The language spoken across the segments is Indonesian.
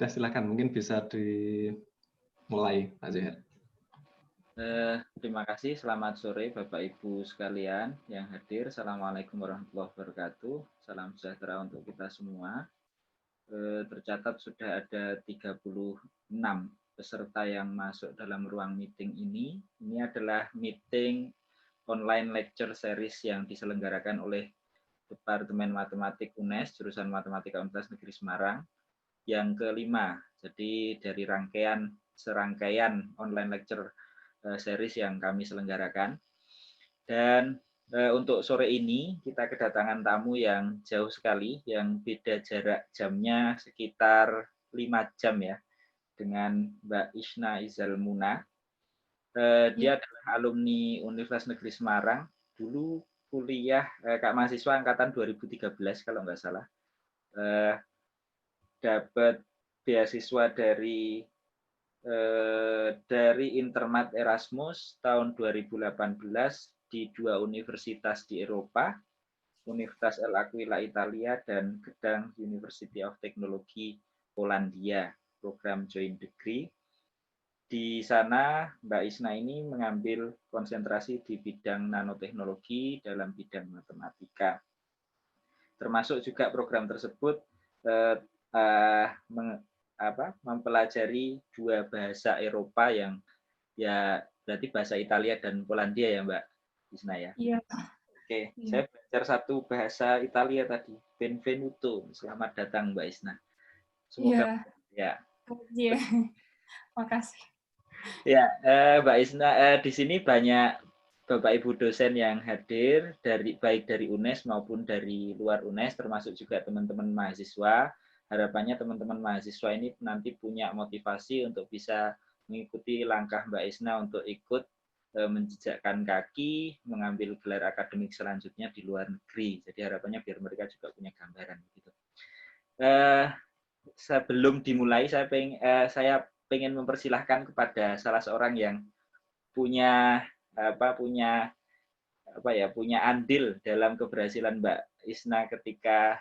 Sudah silakan, mungkin bisa dimulai, Pak Zuhair. Terima kasih. Selamat sore Bapak Ibu sekalian yang hadir. Assalamualaikum warahmatullahi wabarakatuh. Salam sejahtera untuk kita semua. Tercatat sudah ada 36 peserta yang masuk dalam ruang meeting ini. Ini adalah meeting online lecture series yang diselenggarakan oleh Departemen Matematik UNES, jurusan Matematika Universitas Negeri Semarang, yang kelima. Jadi dari serangkaian online lecture series yang kami selenggarakan. Dan untuk sore ini kita kedatangan tamu yang jauh sekali, yang beda jarak jamnya sekitar 5 jam ya, dengan Mbak Isna Izalmuna. Dia adalah alumni Universitas Negeri Semarang, dulu kuliah Kak mahasiswa angkatan 2013 kalau nggak salah. Dapat beasiswa dari Intermat Erasmus tahun 2018 di 2 universitas di Eropa, Universitas L'Aquila Italia dan Gedang University of Technology Polandia, program joint degree. Di sana Mbak Isna ini mengambil konsentrasi di bidang nanoteknologi dalam bidang matematika. Termasuk juga program tersebut mempelajari 2 bahasa Eropa yang ya berarti bahasa Italia dan Polandia ya Mbak Isna ya. Iya. Oke, saya belajar 1 bahasa Italia tadi. Benvenuto, selamat datang Mbak Isna. Semoga ya. Iya. Makasih. Ya, Mbak Isna, di sini banyak Bapak Ibu dosen yang hadir baik dari UNES maupun dari luar UNES, termasuk juga teman-teman mahasiswa. Harapannya teman-teman mahasiswa ini nanti punya motivasi untuk bisa mengikuti langkah Mbak Isna untuk ikut menjejakkan kaki, mengambil gelar akademik selanjutnya di luar negeri. Jadi harapannya biar mereka juga punya gambaran gitu. Sebelum dimulai, saya pengen mempersilahkan kepada salah seorang yang punya andil dalam keberhasilan Mbak Isna ketika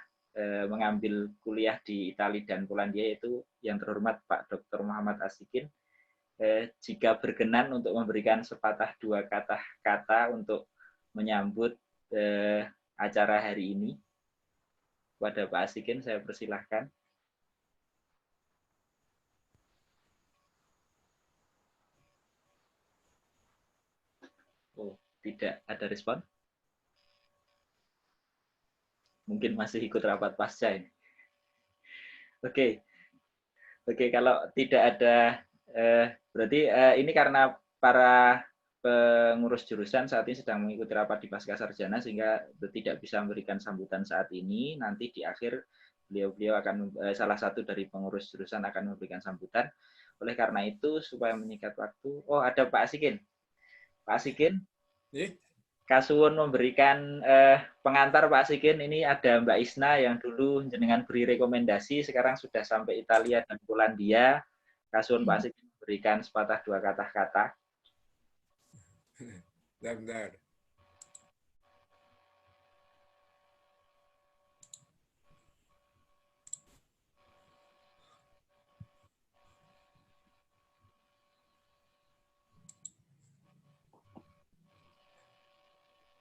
mengambil kuliah di Italia dan Polandia, yaitu yang terhormat Pak Dr. Muhammad Asikin. Jika berkenan untuk memberikan sepatah 2 kata untuk menyambut acara hari ini, kepada Pak Asikin saya persilahkan. Oh, tidak ada respon? Mungkin masih ikut rapat pasca ini. Oke, kalau tidak ada, berarti ini karena para pengurus jurusan saat ini sedang mengikuti rapat di Pasca Sarjana sehingga tidak bisa memberikan sambutan saat ini. Nanti di akhir beliau akan salah satu dari pengurus jurusan akan memberikan sambutan. Oleh karena itu supaya menyingkat waktu, oh ada Pak Asikin. Pak Asikin? Kasuwun memberikan pengantar Pak Asikin. Ini ada Mbak Isna yang dulu jenengan beri rekomendasi, sekarang sudah sampai Italia dan Polandia. Kasuwun Pak Asikin memberikan sepatah 2 kata-kata. Benar.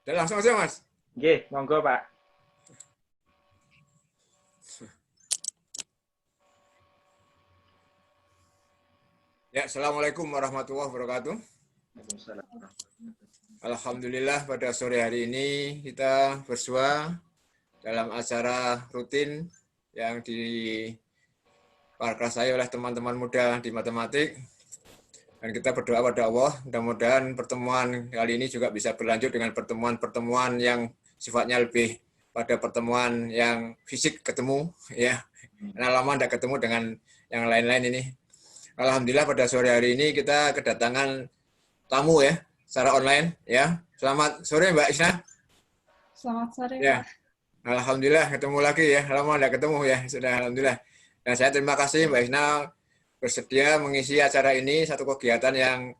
Dan langsung aja Mas. Oke, monggo Pak. Ya, Assalamualaikum warahmatullahi wabarakatuh. Alhamdulillah pada sore hari ini kita bersua dalam acara rutin yang diprakarsai oleh teman-teman muda di matematik. Dan kita berdoa pada Allah, mudah-mudahan pertemuan kali ini juga bisa berlanjut dengan pertemuan-pertemuan yang sifatnya lebih pada pertemuan yang fisik ketemu, ya. Karena lama tidak ketemu dengan yang lain-lain ini. Alhamdulillah pada sore hari ini kita kedatangan tamu ya, secara online, ya. Selamat sore Mbak Isna. Selamat sore ya. Pak. Alhamdulillah ketemu lagi ya, lama tidak ketemu ya, sudah Alhamdulillah. Dan saya terima kasih Mbak Isna bersedia mengisi acara ini, satu kegiatan yang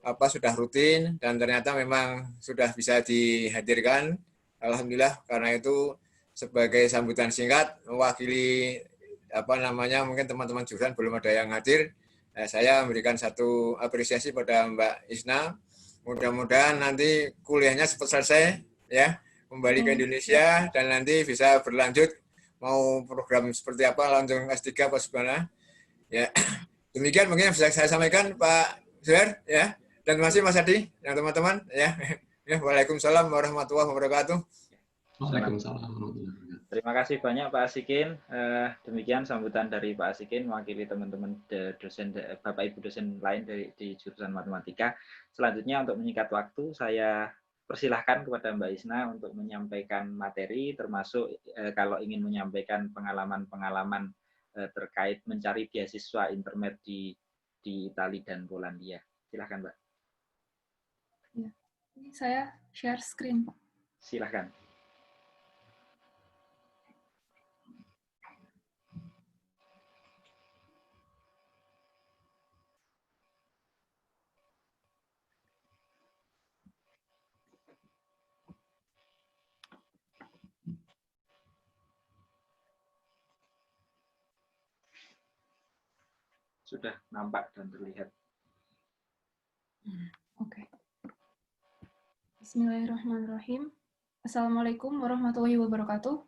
sudah rutin dan ternyata memang sudah bisa dihadirkan. Alhamdulillah, karena itu sebagai sambutan singkat mewakili mungkin teman-teman jurusan belum ada yang hadir. Saya memberikan satu apresiasi pada Mbak Isna. Mudah-mudahan nanti kuliahnya cepat selesai, ya, kembali ke Indonesia dan nanti bisa berlanjut mau program seperti apa, langsung S3 apa sebagainya. Ya, demikian mungkin yang bisa saya sampaikan, Pak Zuhair, ya, dan masih Mas Adi, yang teman-teman, ya. Waalaikumsalam warahmatullahi wabarakatuh. Waalaikumsalam warahmatullahi wabarakatuh. Terima kasih banyak Pak Asikin. Demikian sambutan dari Pak Asikin, mewakili teman-teman dosen, Bapak Ibu dosen lain di jurusan matematika. Selanjutnya untuk menyingkat waktu, saya persilahkan kepada Mbak Isna untuk menyampaikan materi, termasuk kalau ingin menyampaikan pengalaman-pengalaman terkait mencari beasiswa intermed di Italia dan Polandia. Silahkan, Mbak. Ya. Ini saya share screen, Pak. Silahkan. Sudah nampak dan terlihat. Oke. Bismillahirrahmanirrahim. Assalamualaikum warahmatullahi wabarakatuh.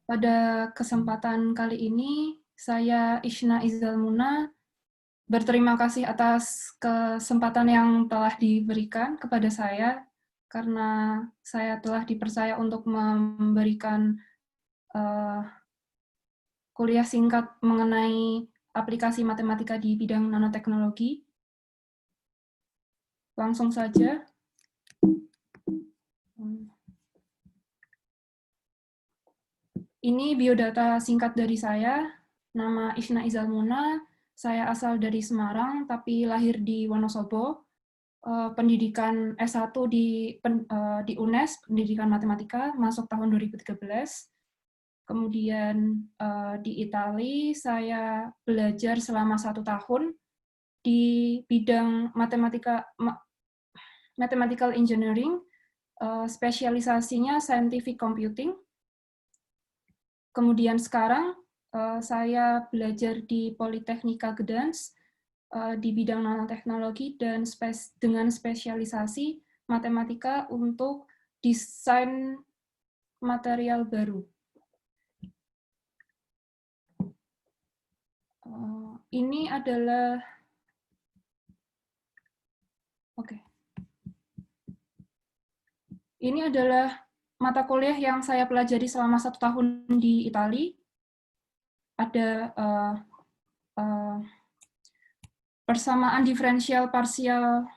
Pada kesempatan kali ini, saya Isna Izalmuna berterima kasih atas kesempatan yang telah diberikan kepada saya, karena saya telah dipercaya untuk memberikan kuliah singkat mengenai aplikasi matematika di bidang nanoteknologi. Langsung saja. Ini biodata singkat dari saya. Nama Isna Izalmuna. Saya asal dari Semarang, tapi lahir di Wonosobo. Pendidikan S1 di UNES, pendidikan matematika, masuk tahun 2013. Kemudian di Italia saya belajar selama 1 tahun di bidang mathematical engineering, spesialisasinya scientific computing. Kemudian sekarang saya belajar di Politehnika Gdansk di bidang nanoteknologi dan dengan spesialisasi matematika untuk desain material baru. Ini adalah Ini adalah mata kuliah yang saya pelajari selama 1 tahun di Italia. Ada persamaan diferensial parsial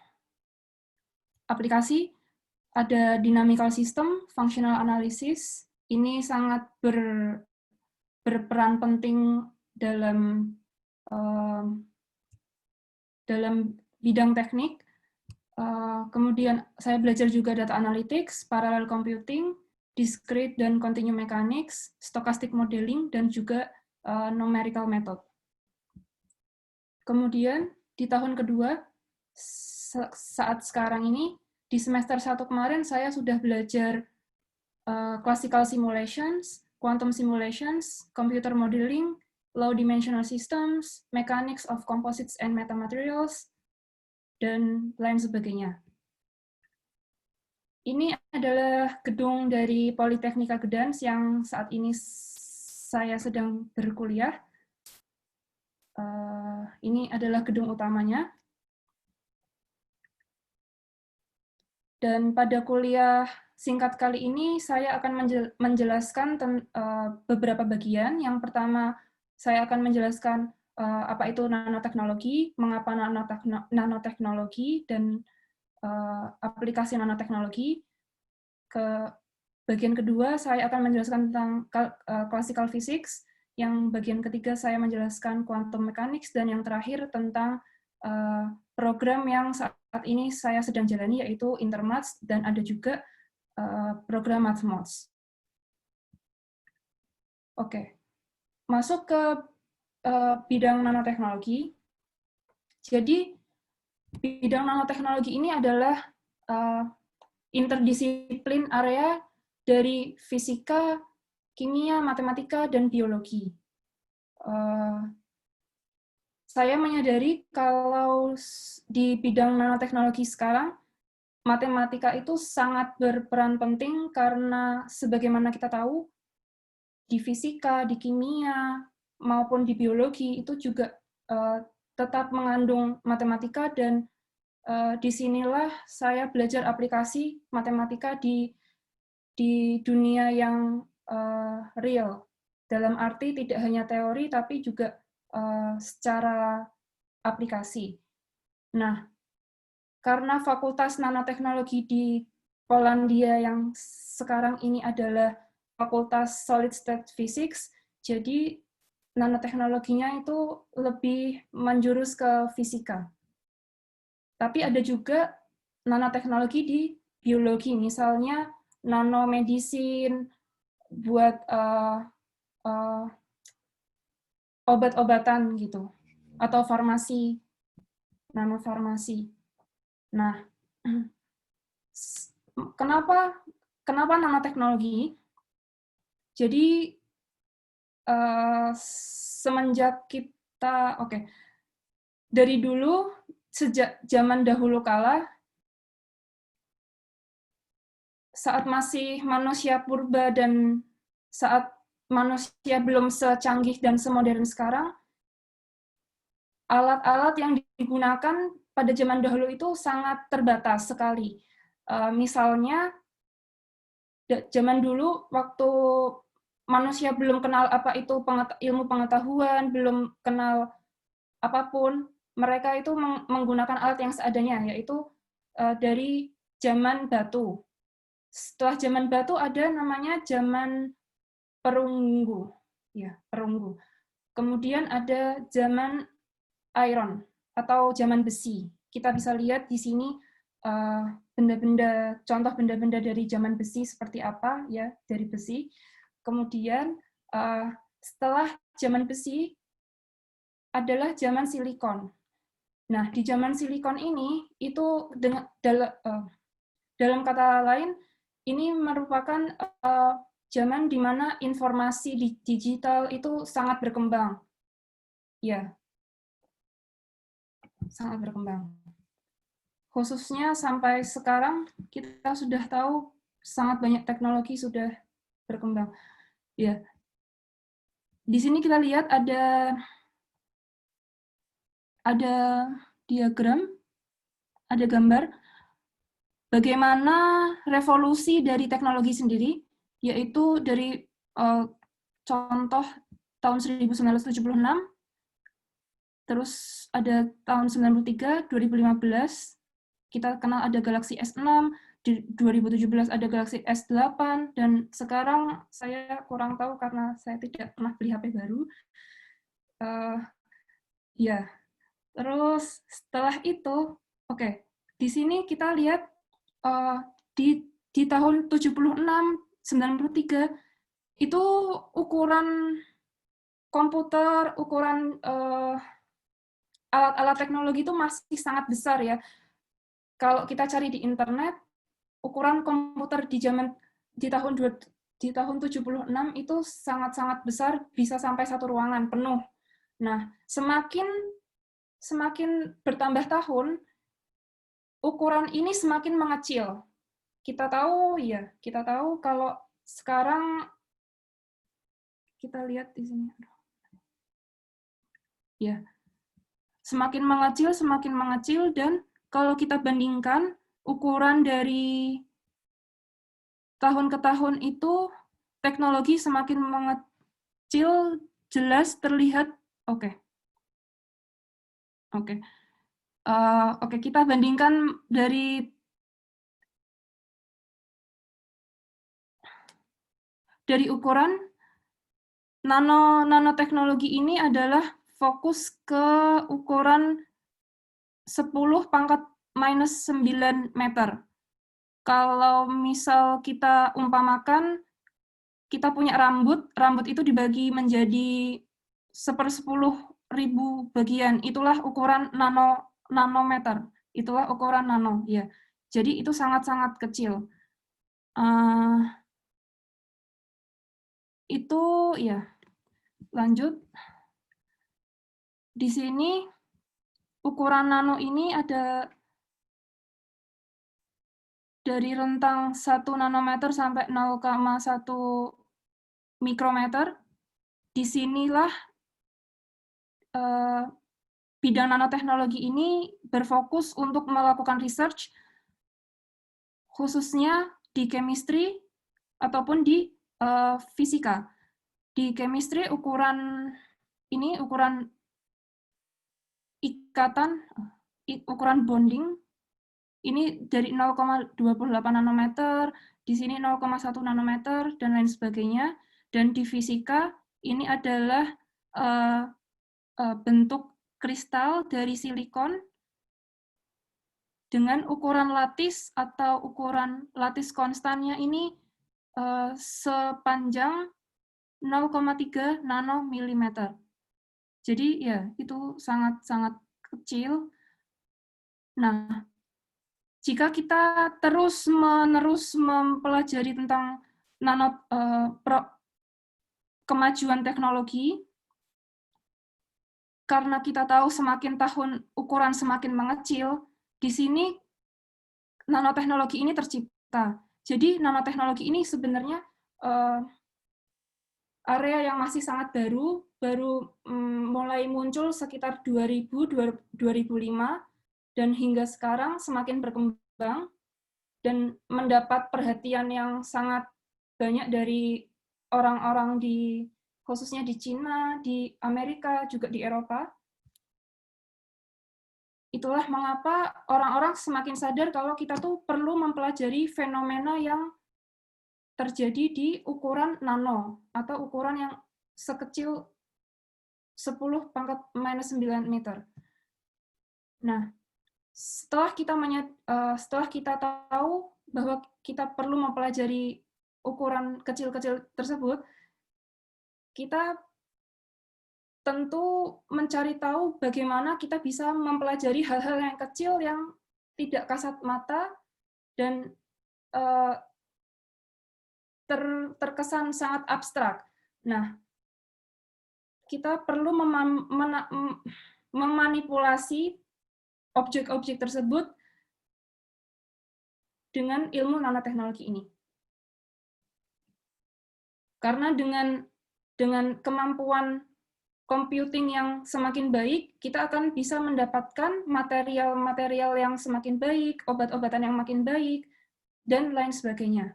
aplikasi, ada dynamical system, functional analysis. Ini sangat berperan penting dalam bidang teknik. Kemudian saya belajar juga data analytics, parallel computing, discrete dan continuum mechanics, stochastic modeling, dan juga numerical method. Kemudian di tahun kedua, saat sekarang ini, di semester 1 kemarin saya sudah belajar classical simulations, quantum simulations, computer modeling, low dimensional systems, mechanics of composites and metamaterials, dan lain sebagainya. Ini adalah gedung dari Politehnika Gdansk yang saat ini saya sedang berkuliah. Ini adalah gedung utamanya. Dan pada kuliah singkat kali ini, saya akan menjelaskan beberapa bagian. Yang pertama, saya akan menjelaskan apa itu nanoteknologi, mengapa nanoteknologi, dan aplikasi nanoteknologi. Ke bagian kedua, saya akan menjelaskan tentang classical physics. Yang bagian ketiga, saya menjelaskan quantum mechanics. Dan yang terakhir, tentang program yang saat ini saya sedang jalani, yaitu Intermaths, dan ada juga program MathMods. Oke. Masuk ke bidang nanoteknologi. Jadi, bidang nanoteknologi ini adalah interdisiplin area dari fisika, kimia, matematika, dan biologi. Saya menyadari kalau di bidang nanoteknologi sekarang, matematika itu sangat berperan penting karena sebagaimana kita tahu, di fisika, di kimia, maupun di biologi itu juga tetap mengandung matematika, dan disinilah saya belajar aplikasi matematika di dunia yang real. Dalam arti tidak hanya teori, tapi juga secara aplikasi. Nah, karena Fakultas Nanoteknologi di Polandia yang sekarang ini adalah Fakultas Solid State Physics, jadi nanoteknologinya itu lebih menjurus ke fisika. Tapi ada juga nanoteknologi di biologi, misalnya nanomedicine buat obat-obatan gitu, atau farmasi, nanofarmasi. Nah, kenapa nanoteknologi? Jadi semenjak kita, dari dulu, sejak zaman dahulu kala, saat masih manusia purba dan saat manusia belum secanggih dan semodern sekarang, alat-alat yang digunakan pada zaman dahulu itu sangat terbatas sekali. Misalnya, zaman dulu waktu manusia belum kenal apa itu ilmu pengetahuan, belum kenal apapun, mereka itu menggunakan alat yang seadanya, yaitu dari zaman batu. Setelah zaman batu ada namanya zaman perunggu, ya, perunggu. Kemudian ada zaman iron atau zaman besi. Kita bisa lihat di sini contoh benda-benda dari zaman besi seperti apa, ya, dari besi. Kemudian setelah zaman besi adalah zaman silikon. Nah, di zaman silikon ini itu dalam kata lain ini merupakan zaman di mana informasi digital itu sangat berkembang. Ya, sangat berkembang. Khususnya sampai sekarang kita sudah tahu sangat banyak teknologi sudah berkembang. Ya. Di sini kita lihat ada diagram, ada gambar bagaimana revolusi dari teknologi sendiri, yaitu dari contoh tahun 1976, terus ada tahun 93, 2015, kita kenal ada Galaxy S6, di 2017 ada Galaxy S8, dan sekarang saya kurang tahu karena saya tidak pernah beli HP baru. Ya, terus setelah itu, di sini kita lihat di tahun 76, 93, itu ukuran komputer, ukuran alat-alat teknologi itu masih sangat besar, ya. Kalau kita cari di internet, ukuran komputer di tahun 76 itu sangat-sangat besar, bisa sampai satu ruangan penuh. Nah, semakin bertambah tahun, ukuran ini semakin mengecil. Kita tahu kalau sekarang kita lihat di sini. Ya. Semakin mengecil, dan kalau kita bandingkan ukuran dari tahun ke tahun itu, teknologi semakin mengecil, jelas terlihat. Kita bandingkan dari ukuran. Nanoteknologi ini adalah fokus ke ukuran 10⁻⁹ meter. Kalau misal kita umpamakan, kita punya rambut itu dibagi menjadi 1/10.000 bagian. Itulah ukuran nanometer. Itulah ukuran nano, ya. Jadi itu sangat-sangat kecil. itu ya, lanjut. Di sini ukuran nano ini ada dari rentang 1 nanometer sampai 0,1 mikrometer. Disinilah bidang nanoteknologi ini berfokus untuk melakukan research, khususnya di chemistry ataupun di fisika. Di chemistry ukuran ini, ukuran ikatan, ukuran bonding, ini dari 0,28 nanometer, di sini 0,1 nanometer, dan lain sebagainya. Dan di fisika, ini adalah bentuk kristal dari silikon dengan ukuran lattice atau ukuran lattice konstannya ini sepanjang 0,3 nanomilimeter. Jadi ya, itu sangat-sangat kecil. Nah, jika kita terus-menerus mempelajari tentang kemajuan teknologi, karena kita tahu semakin tahun ukuran semakin mengecil, di sini nanoteknologi ini tercipta. Jadi nanoteknologi ini sebenarnya area yang masih sangat baru mulai muncul sekitar 2005, dan hingga sekarang semakin berkembang dan mendapat perhatian yang sangat banyak dari orang-orang khususnya di Cina, di Amerika, juga di Eropa. Itulah mengapa orang-orang semakin sadar kalau kita tuh perlu mempelajari fenomena yang terjadi di ukuran nano, atau ukuran yang sekecil 10⁻⁹ meter. Nah, setelah kita tahu bahwa kita perlu mempelajari ukuran kecil-kecil tersebut, kita tentu mencari tahu bagaimana kita bisa mempelajari hal-hal yang kecil yang tidak kasat mata dan terkesan sangat abstrak. Nah, kita perlu memanipulasi objek-objek tersebut dengan ilmu nanoteknologi ini. Karena dengan kemampuan computing yang semakin baik, kita akan bisa mendapatkan material-material yang semakin baik, obat-obatan yang makin baik, dan lain sebagainya.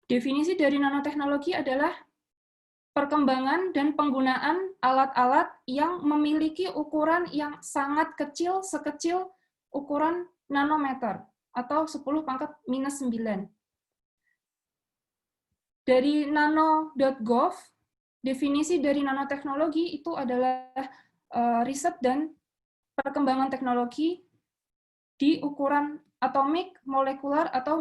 Definisi dari nanoteknologi adalah perkembangan dan penggunaan alat-alat yang memiliki ukuran yang sangat kecil, sekecil ukuran nanometer, atau 10⁻⁹. Dari nano.gov, definisi dari nanoteknologi itu adalah riset dan perkembangan teknologi di ukuran atomik, molekular, atau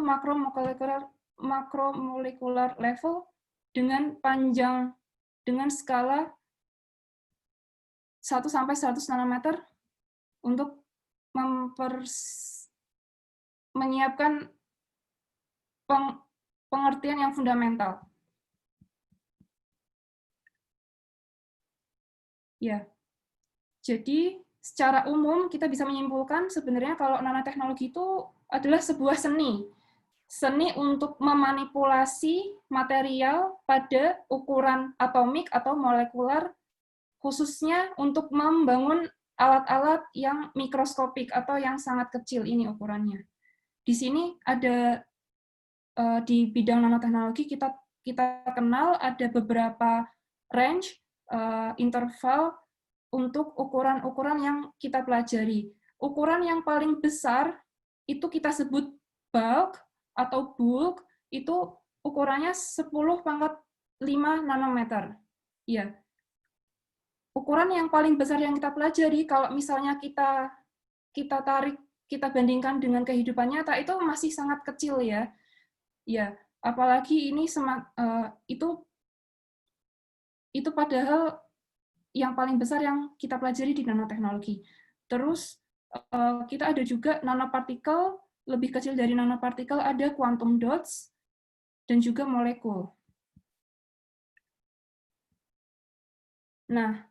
makromolekular level dengan skala 1 sampai 100 nanometer untuk menyiapkan pengertian yang fundamental. Ya, jadi secara umum kita bisa menyimpulkan sebenarnya kalau nanoteknologi itu adalah sebuah seni untuk memanipulasi material pada ukuran atomik atau molekular, khususnya untuk membangun alat-alat yang mikroskopik atau yang sangat kecil ini ukurannya. Di sini ada di bidang nanoteknologi kita kenal ada beberapa range interval untuk ukuran-ukuran yang kita pelajari. Ukuran yang paling besar itu kita sebut bulk atau bulk, itu ukurannya 10⁻⁵ nanometer. Ya. Ukuran yang paling besar yang kita pelajari, kalau misalnya kita bandingkan dengan kehidupan nyata, itu masih sangat kecil ya. Ya, apalagi ini itu padahal yang paling besar yang kita pelajari di nanoteknologi. Terus kita ada juga nanopartikel lebih kecil dari nanopartikel ada quantum dots dan juga molekul. Nah,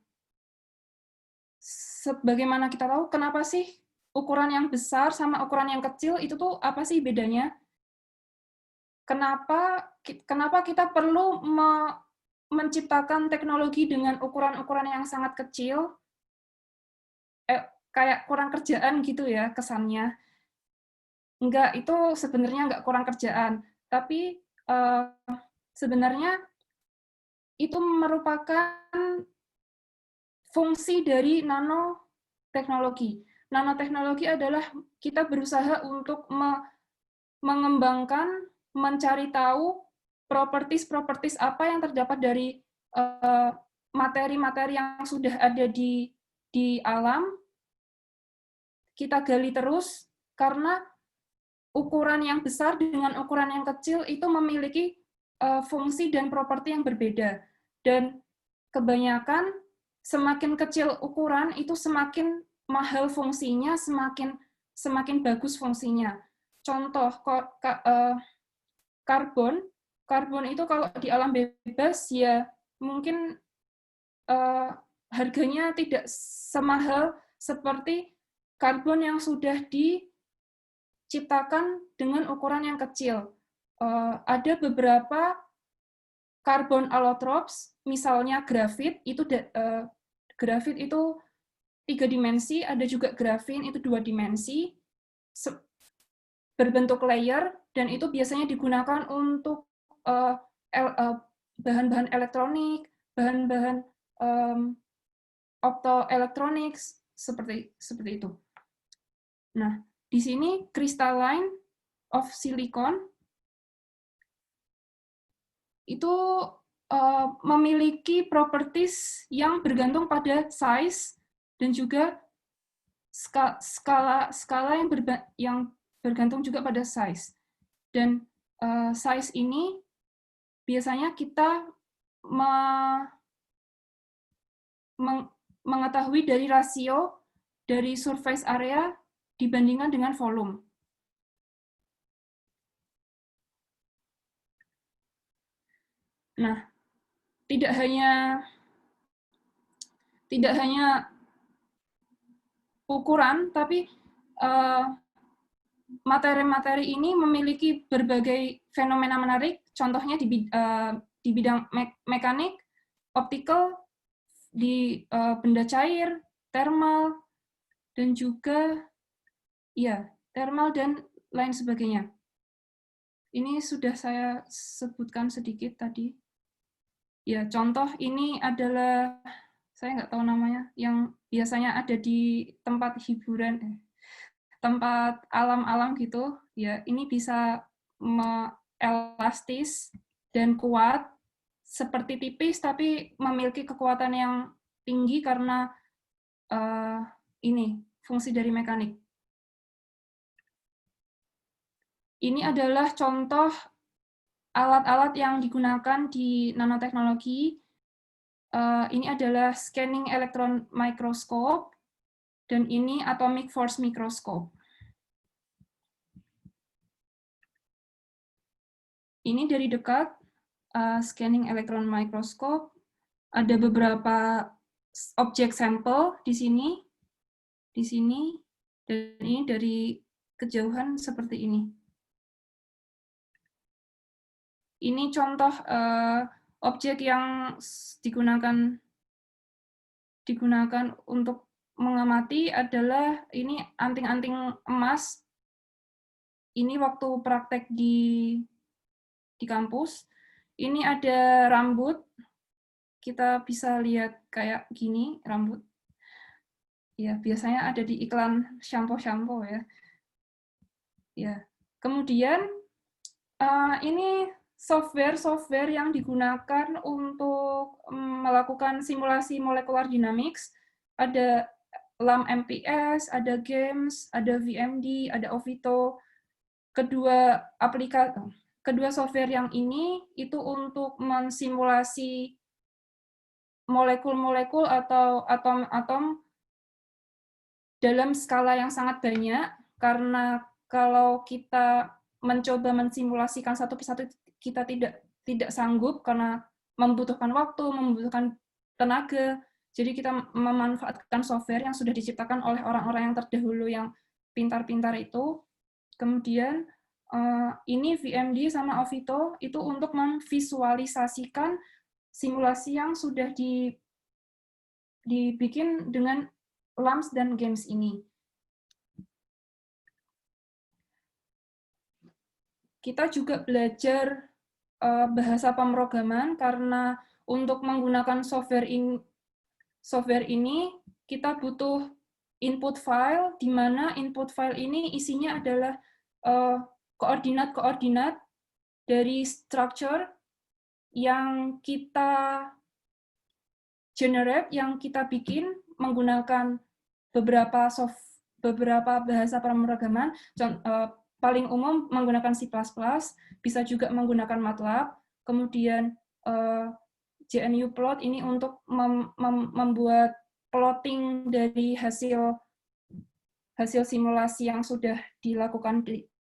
sebagaimana kita tahu, kenapa sih ukuran yang besar sama ukuran yang kecil itu tuh apa sih bedanya? Kenapa kita perlu menciptakan teknologi dengan ukuran-ukuran yang sangat kecil? Kayak kurang kerjaan gitu ya kesannya. Enggak, itu sebenarnya enggak kurang kerjaan, tapi sebenarnya itu merupakan fungsi dari nanoteknologi. Nanoteknologi adalah kita berusaha untuk mengembangkan, mencari tahu properties apa yang terdapat dari materi-materi yang sudah ada di alam, kita gali terus, karena ukuran yang besar dengan ukuran yang kecil itu memiliki fungsi dan properti yang berbeda. Dan kebanyakan semakin kecil ukuran itu semakin mahal fungsinya, semakin bagus fungsinya. Contoh karbon itu kalau di alam bebas ya mungkin harganya tidak semahal seperti karbon yang sudah diciptakan dengan ukuran yang kecil. Ada beberapa karbon allotropes, misalnya grafit itu 3 dimensi, ada juga grafin itu 2 dimensi, berbentuk layer, dan itu biasanya digunakan untuk bahan-bahan elektronik, bahan-bahan optoelectronics, seperti itu. Nah, di sini crystalline of silicon itu memiliki properties yang bergantung pada size dan juga skala yang bergantung juga pada size. Dan size ini biasanya kita mengetahui dari rasio dari surface area dibandingkan dengan volume. Nah, tidak hanya ukuran, tapi materi-materi ini memiliki berbagai fenomena menarik, contohnya di bidang mekanik, optical, di benda cair, thermal, dan juga thermal dan lain sebagainya. Ini sudah saya sebutkan sedikit tadi. Ya, contoh ini adalah, saya nggak tahu namanya, yang biasanya ada di tempat hiburan, tempat alam-alam gitu. Ya, ini bisa elastis dan kuat, seperti tipis tapi memiliki kekuatan yang tinggi karena ini fungsi dari mekanik. Ini adalah contoh alat-alat yang digunakan di nanoteknologi. Ini adalah scanning electron microscope, dan ini atomic force microscope. Ini dari dekat, scanning electron microscope. Ada beberapa objek sampel di sini, dan ini dari kejauhan seperti ini. Ini contoh objek yang digunakan untuk mengamati adalah ini anting-anting emas. Ini waktu praktek di kampus. Ini ada rambut. Kita bisa lihat kayak gini rambut. Ya, biasanya ada di iklan shampoo ya. Ya. Kemudian ini software yang digunakan untuk melakukan simulasi molekular dynamics. Ada LAMMPS, ada GAMES, ada VMD, ada OVITO. Kedua software yang ini itu untuk mensimulasi molekul-molekul atau atom-atom dalam skala yang sangat banyak, karena kalau kita mencoba mensimulasikan satu persatu, kita tidak sanggup karena membutuhkan waktu, membutuhkan tenaga. Jadi kita memanfaatkan software yang sudah diciptakan oleh orang-orang yang terdahulu yang pintar-pintar itu. Kemudian ini VMD sama Ovito itu untuk memvisualisasikan simulasi yang sudah dibikin dengan LAMS dan games ini. Kita juga belajar bahasa pemrograman karena untuk menggunakan software ini kita butuh input file, di mana input file ini isinya adalah koordinat-koordinat dari structure yang kita generate, yang kita bikin menggunakan beberapa bahasa pemrograman. Paling umum menggunakan C++, bisa juga menggunakan MATLAB, kemudian GNU-plot ini untuk membuat plotting dari hasil simulasi yang sudah dilakukan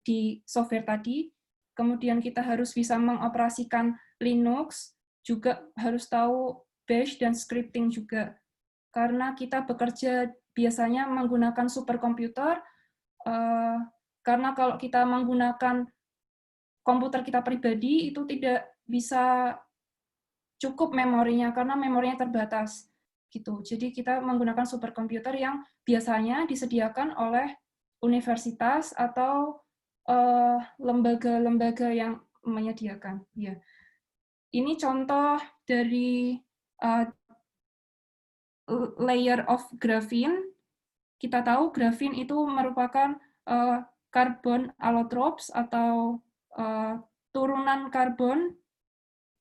di software tadi. Kemudian kita harus bisa mengoperasikan Linux, juga harus tahu Bash dan scripting juga. Karena kita bekerja biasanya menggunakan superkomputer, karena kalau kita menggunakan komputer kita pribadi, itu tidak bisa cukup memorinya, karena memorinya terbatas. Gitu. Jadi kita menggunakan superkomputer yang biasanya disediakan oleh universitas atau lembaga-lembaga yang menyediakan. Ya. Ini contoh dari layer of graphene. Kita tahu graphene itu merupakan karbon allotropes atau turunan karbon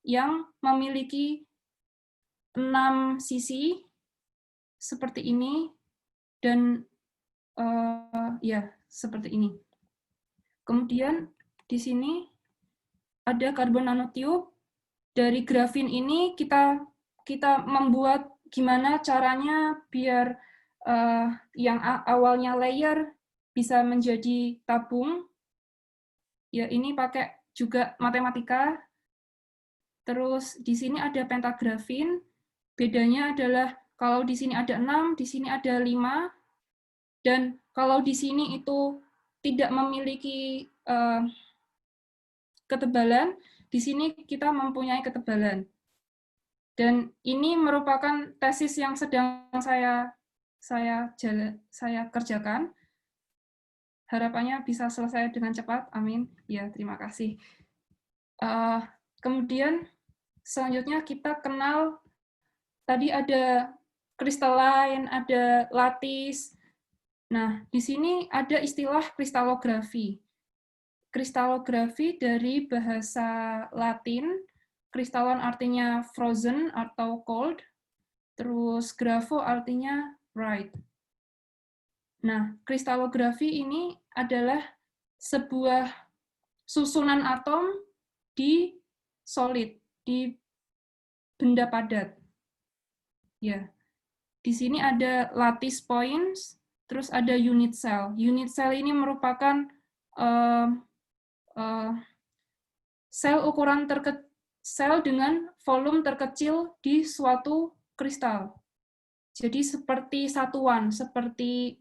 yang memiliki 6 sisi seperti ini dan ya seperti ini. Kemudian di sini ada karbon nanotube. Dari grafin ini kita membuat gimana caranya biar yang awalnya layer bisa menjadi tabung. Ya, ini pakai juga matematika. Terus di sini ada pentagrafin. Bedanya adalah kalau di sini ada 6, di sini ada 5. Dan kalau di sini itu tidak memiliki ketebalan, di sini kita mempunyai ketebalan. Dan ini merupakan tesis yang sedang saya kerjakan. Harapannya bisa selesai dengan cepat. Amin. Ya, terima kasih. Kemudian selanjutnya kita kenal, tadi ada crystalline, ada lattice. Nah, di sini ada istilah kristalografi. Kristalografi dari bahasa Latin, kristallon artinya frozen atau cold, terus grafo artinya bright. Nah, kristalografi ini adalah sebuah susunan atom di solid, di benda padat. Ya, di sini ada lattice points, terus ada unit cell. Unit cell ini merupakan sel ukuran sel dengan volume terkecil di suatu kristal. Jadi seperti satuan, seperti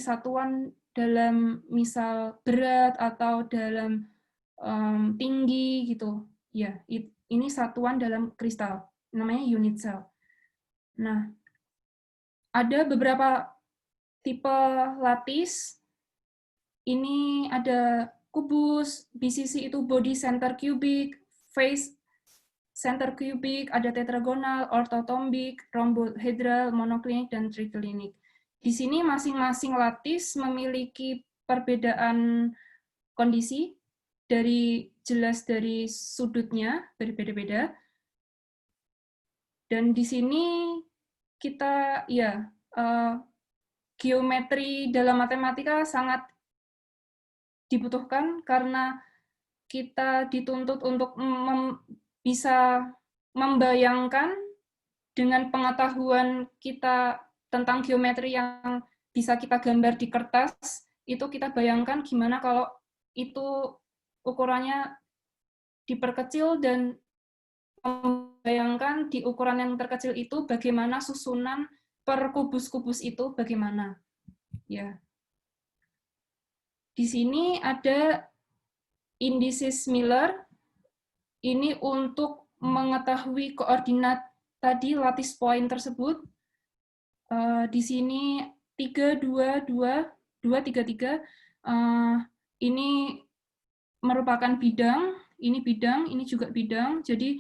satuan dalam misal berat atau dalam tinggi gitu. Ya, ini satuan dalam kristal, namanya unit cell. Nah, ada beberapa tipe lattice. Ini ada kubus, BCC itu body center cubic, face center cubic, ada tetragonal, orthotombic, rhombohedral, monoclinic, dan triclinic. Di sini masing-masing lattice memiliki perbedaan kondisi, jelas dari sudutnya, berbeda-beda. Dan di sini kita, geometri dalam matematika sangat dibutuhkan karena kita dituntut untuk bisa membayangkan dengan pengetahuan kita tentang geometri yang bisa kita gambar di kertas, itu kita bayangkan gimana kalau itu ukurannya diperkecil dan membayangkan di ukuran yang terkecil itu bagaimana susunan per kubus-kubus itu bagaimana. Ya. Di sini ada indices Miller. Ini untuk mengetahui koordinat tadi lattice point tersebut. Di sini 3, 2, 2, 2, 3, 3. Ini merupakan bidang, ini juga bidang. Jadi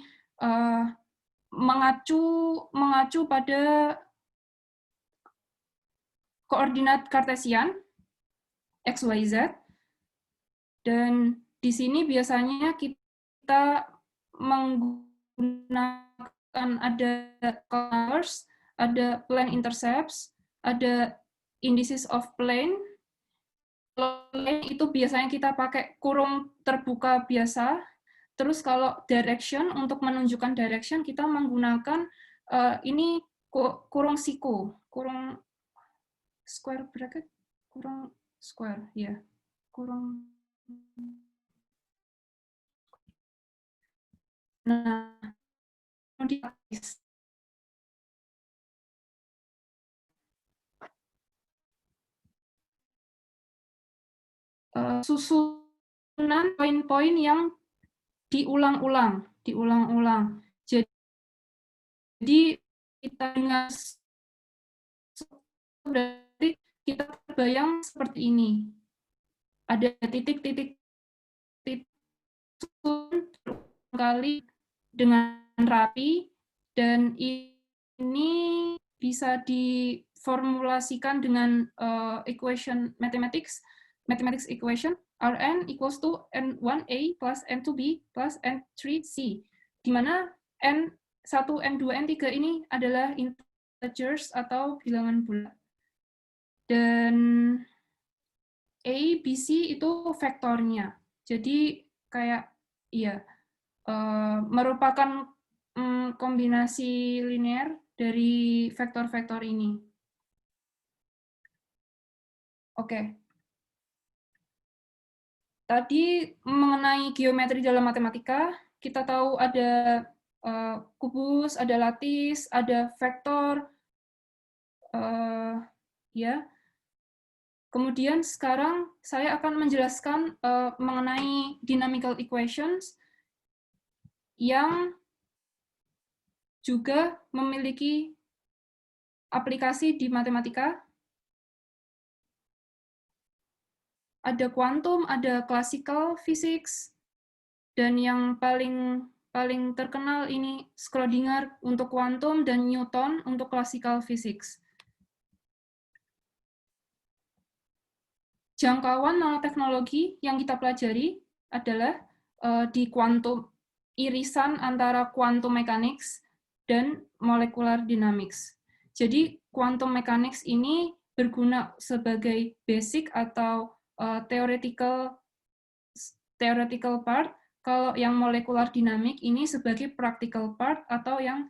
mengacu pada koordinat Kartesian X, Y, Z. Dan di sini biasanya kita menggunakan ada colors, ada plane intercepts, ada indices of plane. Plane itu biasanya kita pakai kurung terbuka biasa. Terus kalau direction, untuk menunjukkan direction kita menggunakan ini kurung siku, kurung square bracket, kurung square, ya, kurung. Nah, susunan poin-poin yang diulang-ulang. Jadi kita dengan berarti kita terbayang seperti ini. Ada titik-titik kali dengan rapi, dan ini bisa diformulasikan dengan equation mathematics equation Rn equals to N1A plus N2B plus N3C, di mana N1, N2, N3 ini adalah integers atau bilangan bulat. Dan A, B, C itu vektornya. Jadi kayak merupakan kombinasi linear dari vektor-vektor ini. Oke. Tadi mengenai geometri dalam matematika, kita tahu ada kubus, ada lattice, ada vektor, ya. Kemudian sekarang saya akan menjelaskan mengenai dynamical equations yang juga memiliki aplikasi di matematika. Ada kuantum, ada classical physics, dan yang paling terkenal ini Schrödinger untuk kuantum dan Newton untuk classical physics. Jangkauan nanoteknologi yang kita pelajari adalah di kuantum, irisan antara quantum mechanics dan molecular dynamics. Jadi quantum mechanics ini berguna sebagai basic atau theoretical part, kalau yang molecular dynamic ini sebagai practical part, atau yang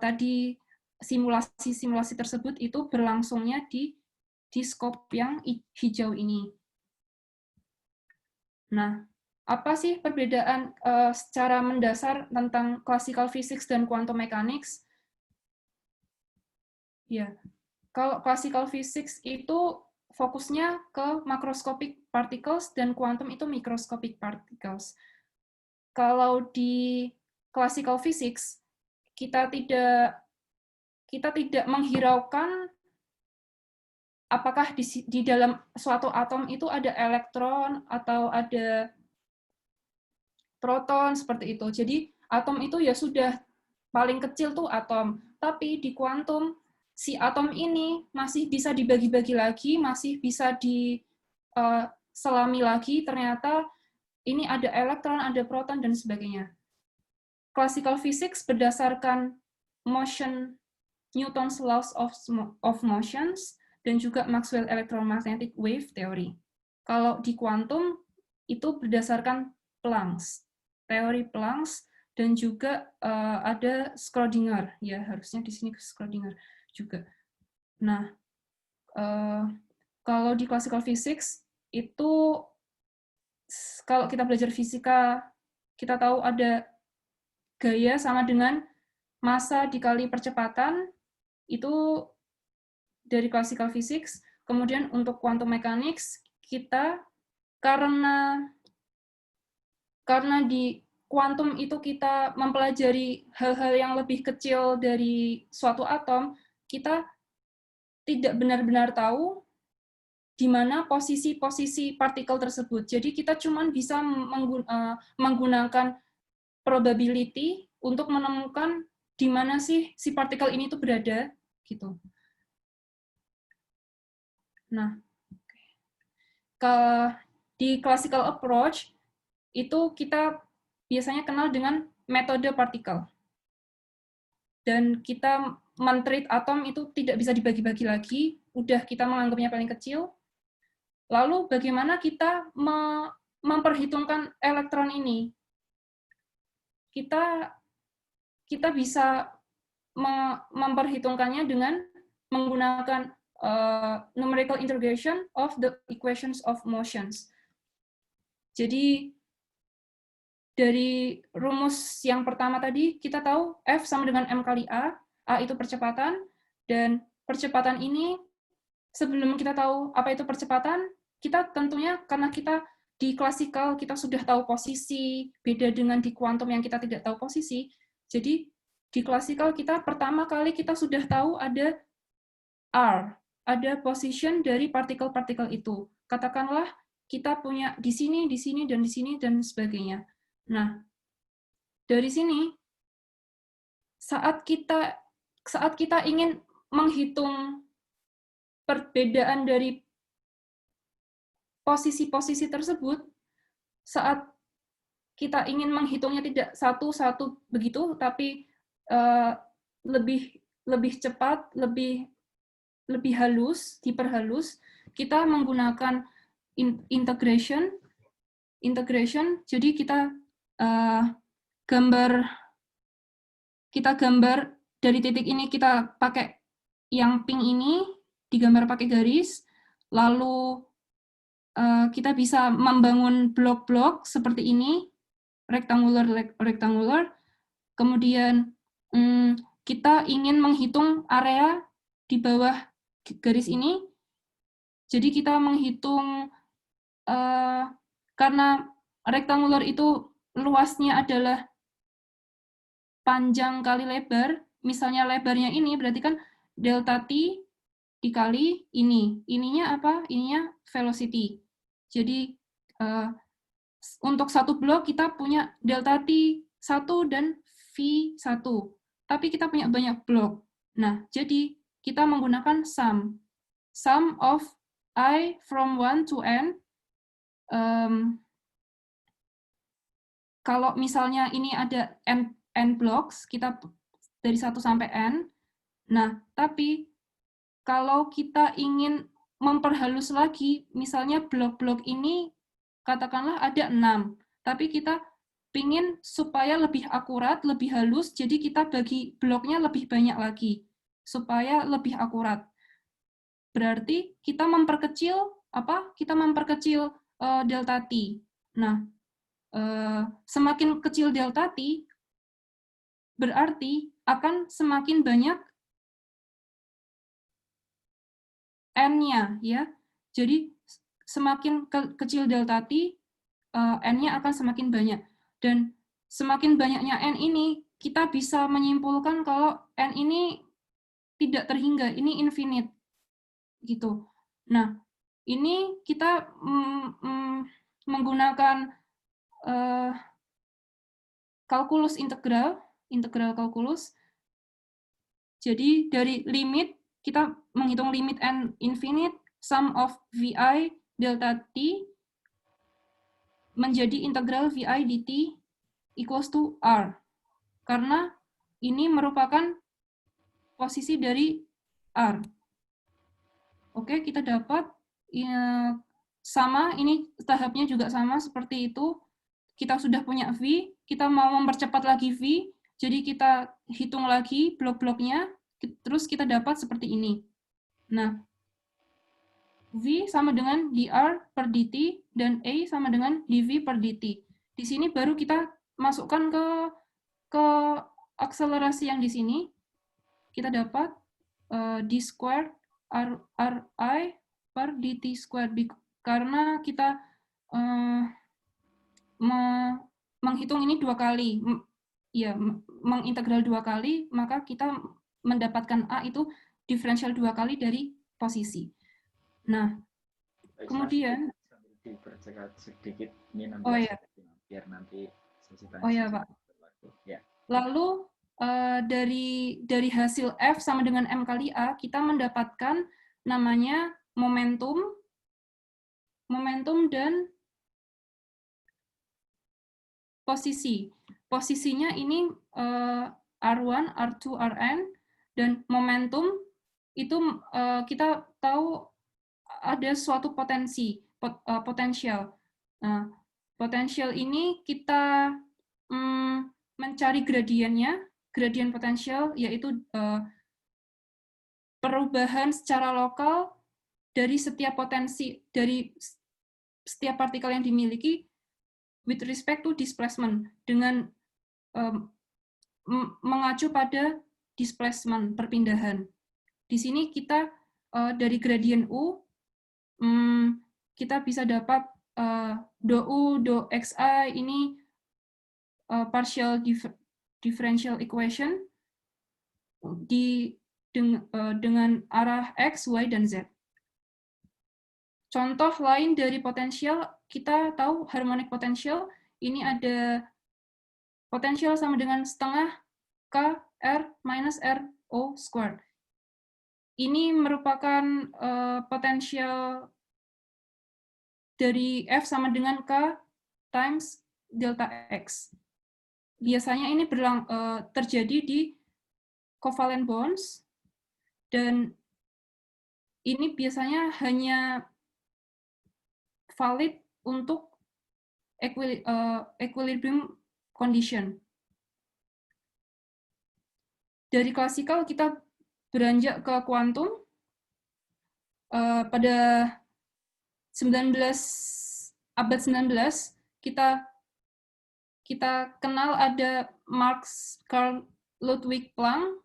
tadi simulasi tersebut itu berlangsungnya di scope yang hijau ini. Nah, apa sih perbedaan secara mendasar tentang classical physics dan quantum mechanics? Ya, kalau classical physics itu fokusnya ke macroscopic particles dan quantum itu microscopic particles. Kalau di classical physics kita tidak menghiraukan apakah di dalam suatu atom itu ada elektron atau ada proton, seperti itu. Jadi atom itu ya sudah paling kecil tuh atom. Tapi di kuantum, si atom ini masih bisa dibagi-bagi lagi, masih bisa diselami lagi, ternyata ini ada elektron, ada proton, dan sebagainya. Classical physics berdasarkan motion, Newton's laws of motions, dan juga Maxwell electromagnetic wave theory. Kalau di kuantum itu berdasarkan Planck's, teori Planck's, dan juga ada Schrödinger, ya harusnya di sini Schrödinger juga. Nah, Kalau di classical physics itu, kalau kita belajar fisika, kita tahu ada gaya sama dengan massa dikali percepatan, itu dari classical physics. Kemudian untuk quantum mechanics, kita karena di kuantum itu kita mempelajari hal-hal yang lebih kecil dari suatu atom, kita tidak benar-benar tahu di mana posisi-posisi partikel tersebut. Jadi kita cuma bisa menggunakan probability untuk menemukan di mana sih si partikel ini tuh berada, gitu. Nah, di classical approach itu kita biasanya kenal dengan metode partikel. Dan kita men-treat atom itu tidak bisa dibagi-bagi lagi, udah kita menganggapnya paling kecil. Lalu bagaimana kita memperhitungkan elektron ini? Kita bisa memperhitungkannya dengan menggunakan numerical integration of the equations of motions. Jadi dari rumus yang pertama tadi, kita tahu F sama dengan M kali A itu percepatan, dan percepatan ini, sebelum kita tahu apa itu percepatan, kita tentunya, karena kita di klasikal, kita sudah tahu posisi, beda dengan di kuantum yang kita tidak tahu posisi, jadi di klasikal kita pertama kali kita sudah tahu ada R, ada position dari partikel-partikel itu. Katakanlah kita punya di sini, dan sebagainya. Nah, dari sini, saat kita ingin menghitung perbedaan dari posisi-posisi tersebut, saat kita ingin menghitungnya tidak satu-satu begitu, tapi lebih cepat, lebih halus, diperhalus, kita menggunakan integration. Jadi kita gambar dari titik ini, kita pakai yang pink ini, digambar pakai garis, lalu kita bisa membangun blok-blok seperti ini, rectangular, kemudian kita ingin menghitung area di bawah garis ini, jadi kita menghitung, karena rectangular itu luasnya adalah panjang kali lebar, misalnya lebarnya ini, berarti kan delta T dikali ini. Ininya apa? Ininya velocity. Jadi, untuk satu blok kita punya delta T1 dan V1. Tapi kita punya banyak blok. Nah, jadi kita menggunakan sum. Sum of I from 1 to N. Kalau misalnya ini ada N blocks, kita dari 1 sampai N. Nah, tapi kalau kita ingin memperhalus lagi, misalnya blok-blok ini, katakanlah ada 6, tapi kita ingin supaya lebih akurat, lebih halus, jadi kita bagi bloknya lebih banyak lagi, supaya lebih akurat. Berarti kita memperkecil, delta T. Nah, semakin kecil delta T, berarti akan semakin banyak N-nya, ya. Jadi semakin kecil delta T, N-nya akan semakin banyak. Dan semakin banyaknya N ini, kita bisa menyimpulkan kalau N ini tidak terhingga, ini infinite. Gitu. Nah, ini kita menggunakan kalkulus integral kalkulus. Jadi dari limit, kita menghitung limit N infinite, sum of VI delta T menjadi integral VI dt equals to R. Karena ini merupakan posisi dari R. Oke, kita dapat sama, ini tahapnya juga sama seperti itu. Kita sudah punya V, kita mau mempercepat lagi V, jadi kita hitung lagi blok-bloknya, terus kita dapat seperti ini. Nah, V sama dengan dr per dt, dan A sama dengan dv per dt. Di sini baru kita masukkan ke akselerasi yang di sini, kita dapat d squared ri per dt squared, karena kita menghitung ini 2 kali, ya, mengintegral 2 kali, maka kita mendapatkan A itu diferensial 2 kali dari posisi. Nah, kemudian dipercepat sedikit ini oh ya, biar nanti sesi tanya. oh ya Pak. Ya. Lalu dari hasil F sama dengan M kali A, kita mendapatkan namanya momentum dan posisi. Posisinya ini R1, R2, Rn, dan momentum itu kita tahu ada suatu potensial. Nah, potensial ini kita mencari gradiennya, gradien potensial, yaitu perubahan secara lokal dari setiap potensi, dari setiap partikel yang dimiliki with respect to displacement, dengan mengacu pada displacement, perpindahan. Di sini kita dari gradien U, kita bisa dapat do U, do Xi, ini partial differential equation dengan arah X, Y, dan Z. Contoh lain dari potensial, kita tahu harmonic potential, ini ada potensial sama dengan setengah K R minus R O squared. Ini merupakan potensial dari F sama dengan K times delta X. Biasanya ini terjadi di covalent bonds, dan ini biasanya hanya valid untuk equilibrium condition. Dari klasikal kita beranjak ke kuantum. Pada abad 19 kita kenal ada Max Carl Ludwig Planck.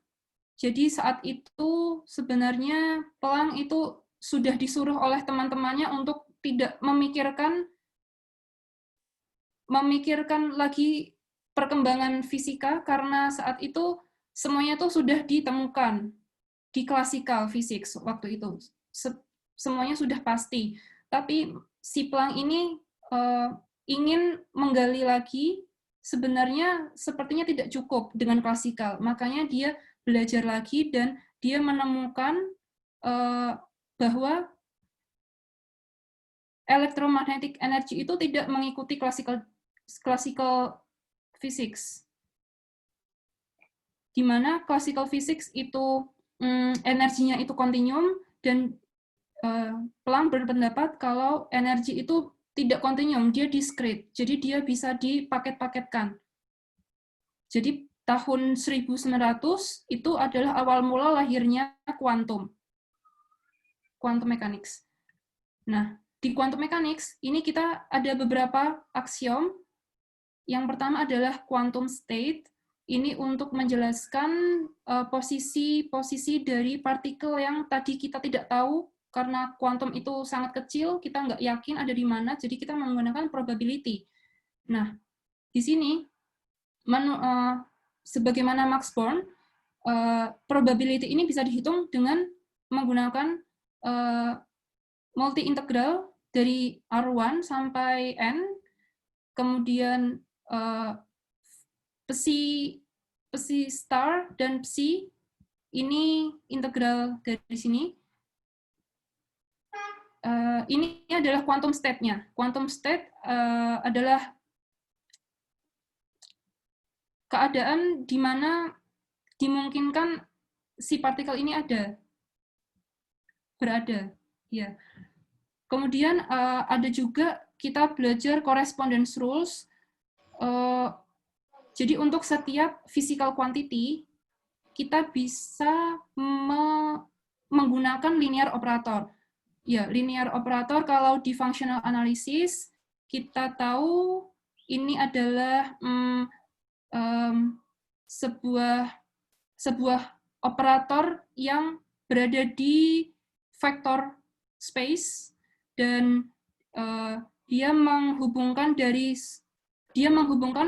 Jadi saat itu sebenarnya Planck itu sudah disuruh oleh teman-temannya untuk tidak memikirkan lagi perkembangan fisika, karena saat itu semuanya tuh sudah ditemukan di classical physics waktu itu. Semuanya sudah pasti. Tapi si Planck ini ingin menggali lagi, sebenarnya sepertinya tidak cukup dengan klasikal. Makanya dia belajar lagi dan dia menemukan bahwa electromagnetic energy itu tidak mengikuti classical physics. Di mana classical physics itu energinya itu kontinum, dan Planck berpendapat kalau energi itu tidak kontinum, dia discrete. Jadi dia bisa dipaket-paketkan. Jadi tahun 1900 itu adalah awal mula lahirnya quantum mechanics. Nah, di quantum mechanics ini kita ada beberapa aksiom. Yang pertama adalah quantum state. Ini untuk menjelaskan posisi-posisi dari partikel yang tadi kita tidak tahu, karena kuantum itu sangat kecil, kita nggak yakin ada di mana, jadi kita menggunakan probability. Nah, di sini, sebagaimana Max Born, probability ini bisa dihitung dengan menggunakan multi-integral dari R1 sampai N, kemudian psi star dan psi, ini integral dari sini. Ini adalah quantum state-nya. Quantum state adalah keadaan di mana dimungkinkan si partikel ini berada. Ya. Kemudian ada juga kita belajar correspondence rules. Jadi untuk setiap physical quantity, kita bisa menggunakan linear operator. Ya, linear operator kalau di functional analysis kita tahu ini adalah sebuah operator yang berada di vector space dan dia menghubungkan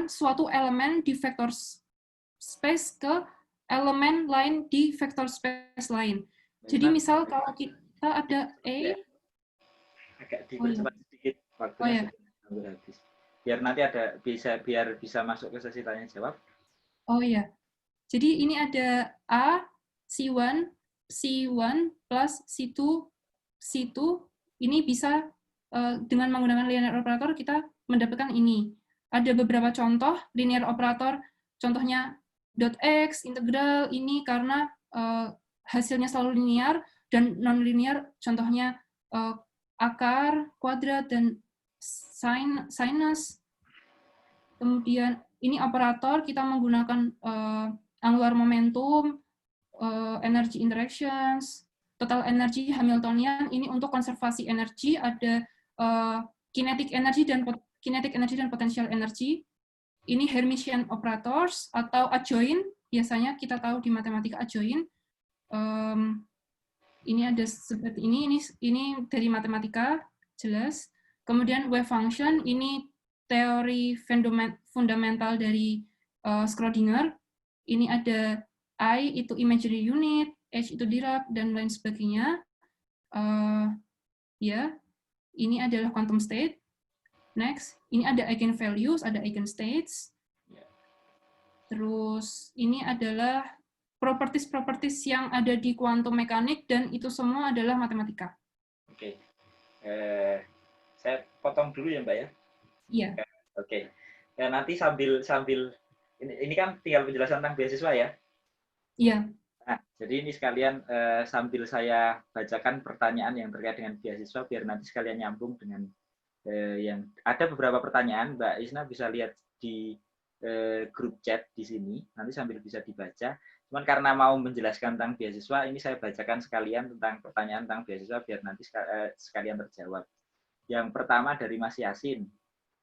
suatu elemen di vector space ke elemen lain di vector space lain. Jadi misal kalau kita ada A, agak dipercepat sedikit waktunya sudah habis. Biar bisa masuk ke sesi tanya jawab. Oh iya. Jadi ini ada A, C1 plus C2, ini bisa dengan menggunakan linear operator kita mendapatkan ini. Ada beberapa contoh linear operator, contohnya .x, integral, ini karena hasilnya selalu linear, dan non-linear, contohnya akar, kuadrat, dan sinus. Kemudian ini operator, kita menggunakan angular momentum, energy interactions, total energy Hamiltonian, ini untuk konservasi energi, ada kinetic energy dan potential energy. Ini Hermitian operators atau adjoint, biasanya kita tahu di matematika adjoint. Ini ada seperti ini dari matematika, jelas. Kemudian wave function, ini teori fundamental dari Schrödinger. Ini ada I itu imaginary unit, H itu Dirac, dan lain sebagainya. Ya, ini adalah quantum state. Next, ini ada eigenvalues, ada eigenstates. Terus ini adalah properties yang ada di kuantum mekanik, dan itu semua adalah matematika. Oke. Saya potong dulu ya, Mbak ya. Iya. Oke. Nanti sambil ini kan tinggal penjelasan tentang beasiswa ya. Iya. Nah, jadi ini sekalian sambil saya bacakan pertanyaan yang terkait dengan beasiswa biar nanti sekalian nyambung dengan yang ada beberapa pertanyaan. Mbak Isna bisa lihat di grup chat di sini. Nanti sambil bisa dibaca. Cuman karena mau menjelaskan tentang beasiswa, ini saya bacakan sekalian tentang pertanyaan tentang beasiswa biar nanti sekalian terjawab. Yang pertama dari Mas Yasin.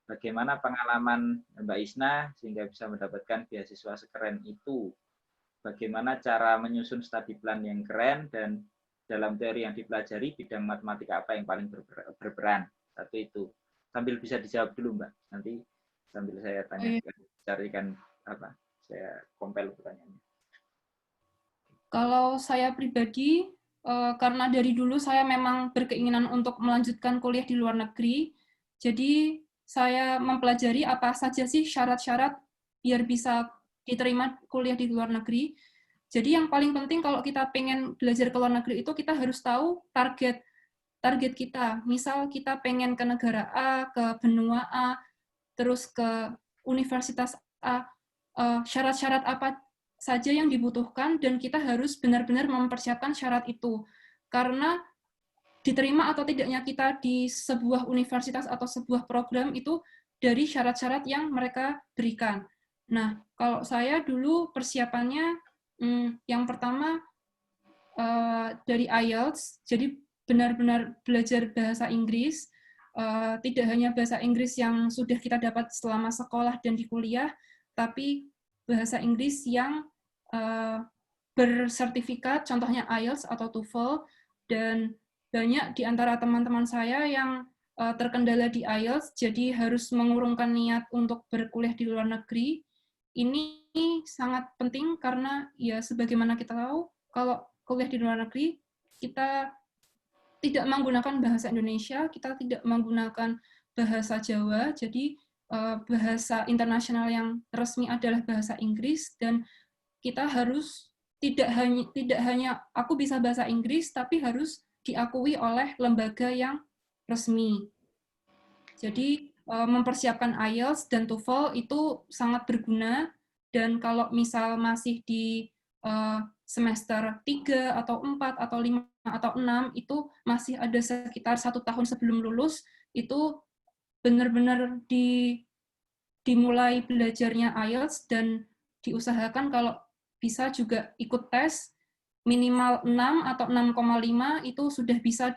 Bagaimana pengalaman Mbak Isna sehingga bisa mendapatkan beasiswa sekeren itu? Bagaimana cara menyusun studi plan yang keren dan dalam teori yang dipelajari bidang matematika apa yang paling berperan? Satu itu. Sambil bisa dijawab dulu, Mbak. Nanti sambil saya tanyakan, carikan apa? Saya compile pertanyaannya. Kalau saya pribadi, karena dari dulu saya memang berkeinginan untuk melanjutkan kuliah di luar negeri, jadi saya mempelajari apa saja sih syarat-syarat biar bisa diterima kuliah di luar negeri. Jadi yang paling penting kalau kita pengen belajar ke luar negeri itu kita harus tahu target kita. Misal kita pengen ke negara A, ke benua A, terus ke universitas A, syarat-syarat apa saja yang dibutuhkan, dan kita harus benar-benar mempersiapkan syarat itu. Karena diterima atau tidaknya kita di sebuah universitas atau sebuah program itu dari syarat-syarat yang mereka berikan. Nah, kalau saya dulu persiapannya, yang pertama dari IELTS, jadi benar-benar belajar bahasa Inggris, tidak hanya bahasa Inggris yang sudah kita dapat selama sekolah dan di kuliah, tapi bahasa Inggris yang bersertifikat, contohnya IELTS atau TOEFL, dan banyak di antara teman-teman saya yang terkendala di IELTS, jadi harus mengurungkan niat untuk berkuliah di luar negeri. Ini sangat penting karena ya sebagaimana kita tahu, kalau kuliah di luar negeri, kita tidak menggunakan bahasa Indonesia, kita tidak menggunakan bahasa Jawa, jadi bahasa internasional yang resmi adalah bahasa Inggris, dan kita harus tidak hanya aku bisa bahasa Inggris, tapi harus diakui oleh lembaga yang resmi. Jadi mempersiapkan IELTS dan TOEFL itu sangat berguna, dan kalau misal masih di semester 3 atau 4 atau 5 atau 6 itu masih ada sekitar 1 tahun sebelum lulus, itu benar-benar dimulai belajarnya IELTS dan diusahakan kalau bisa juga ikut tes minimal 6 atau 6,5 itu sudah bisa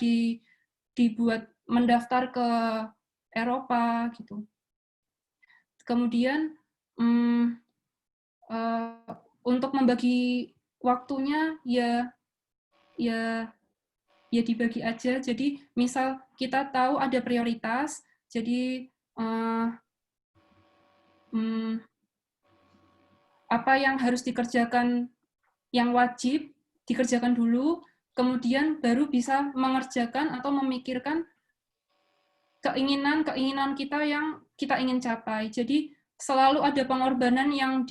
dibuat mendaftar ke Eropa gitu. Kemudian untuk membagi waktunya ya dibagi aja. Jadi misal kita tahu ada prioritas, jadi apa yang harus dikerjakan, yang wajib dikerjakan dulu, kemudian baru bisa mengerjakan atau memikirkan keinginan kita yang kita ingin capai. Jadi selalu ada pengorbanan yang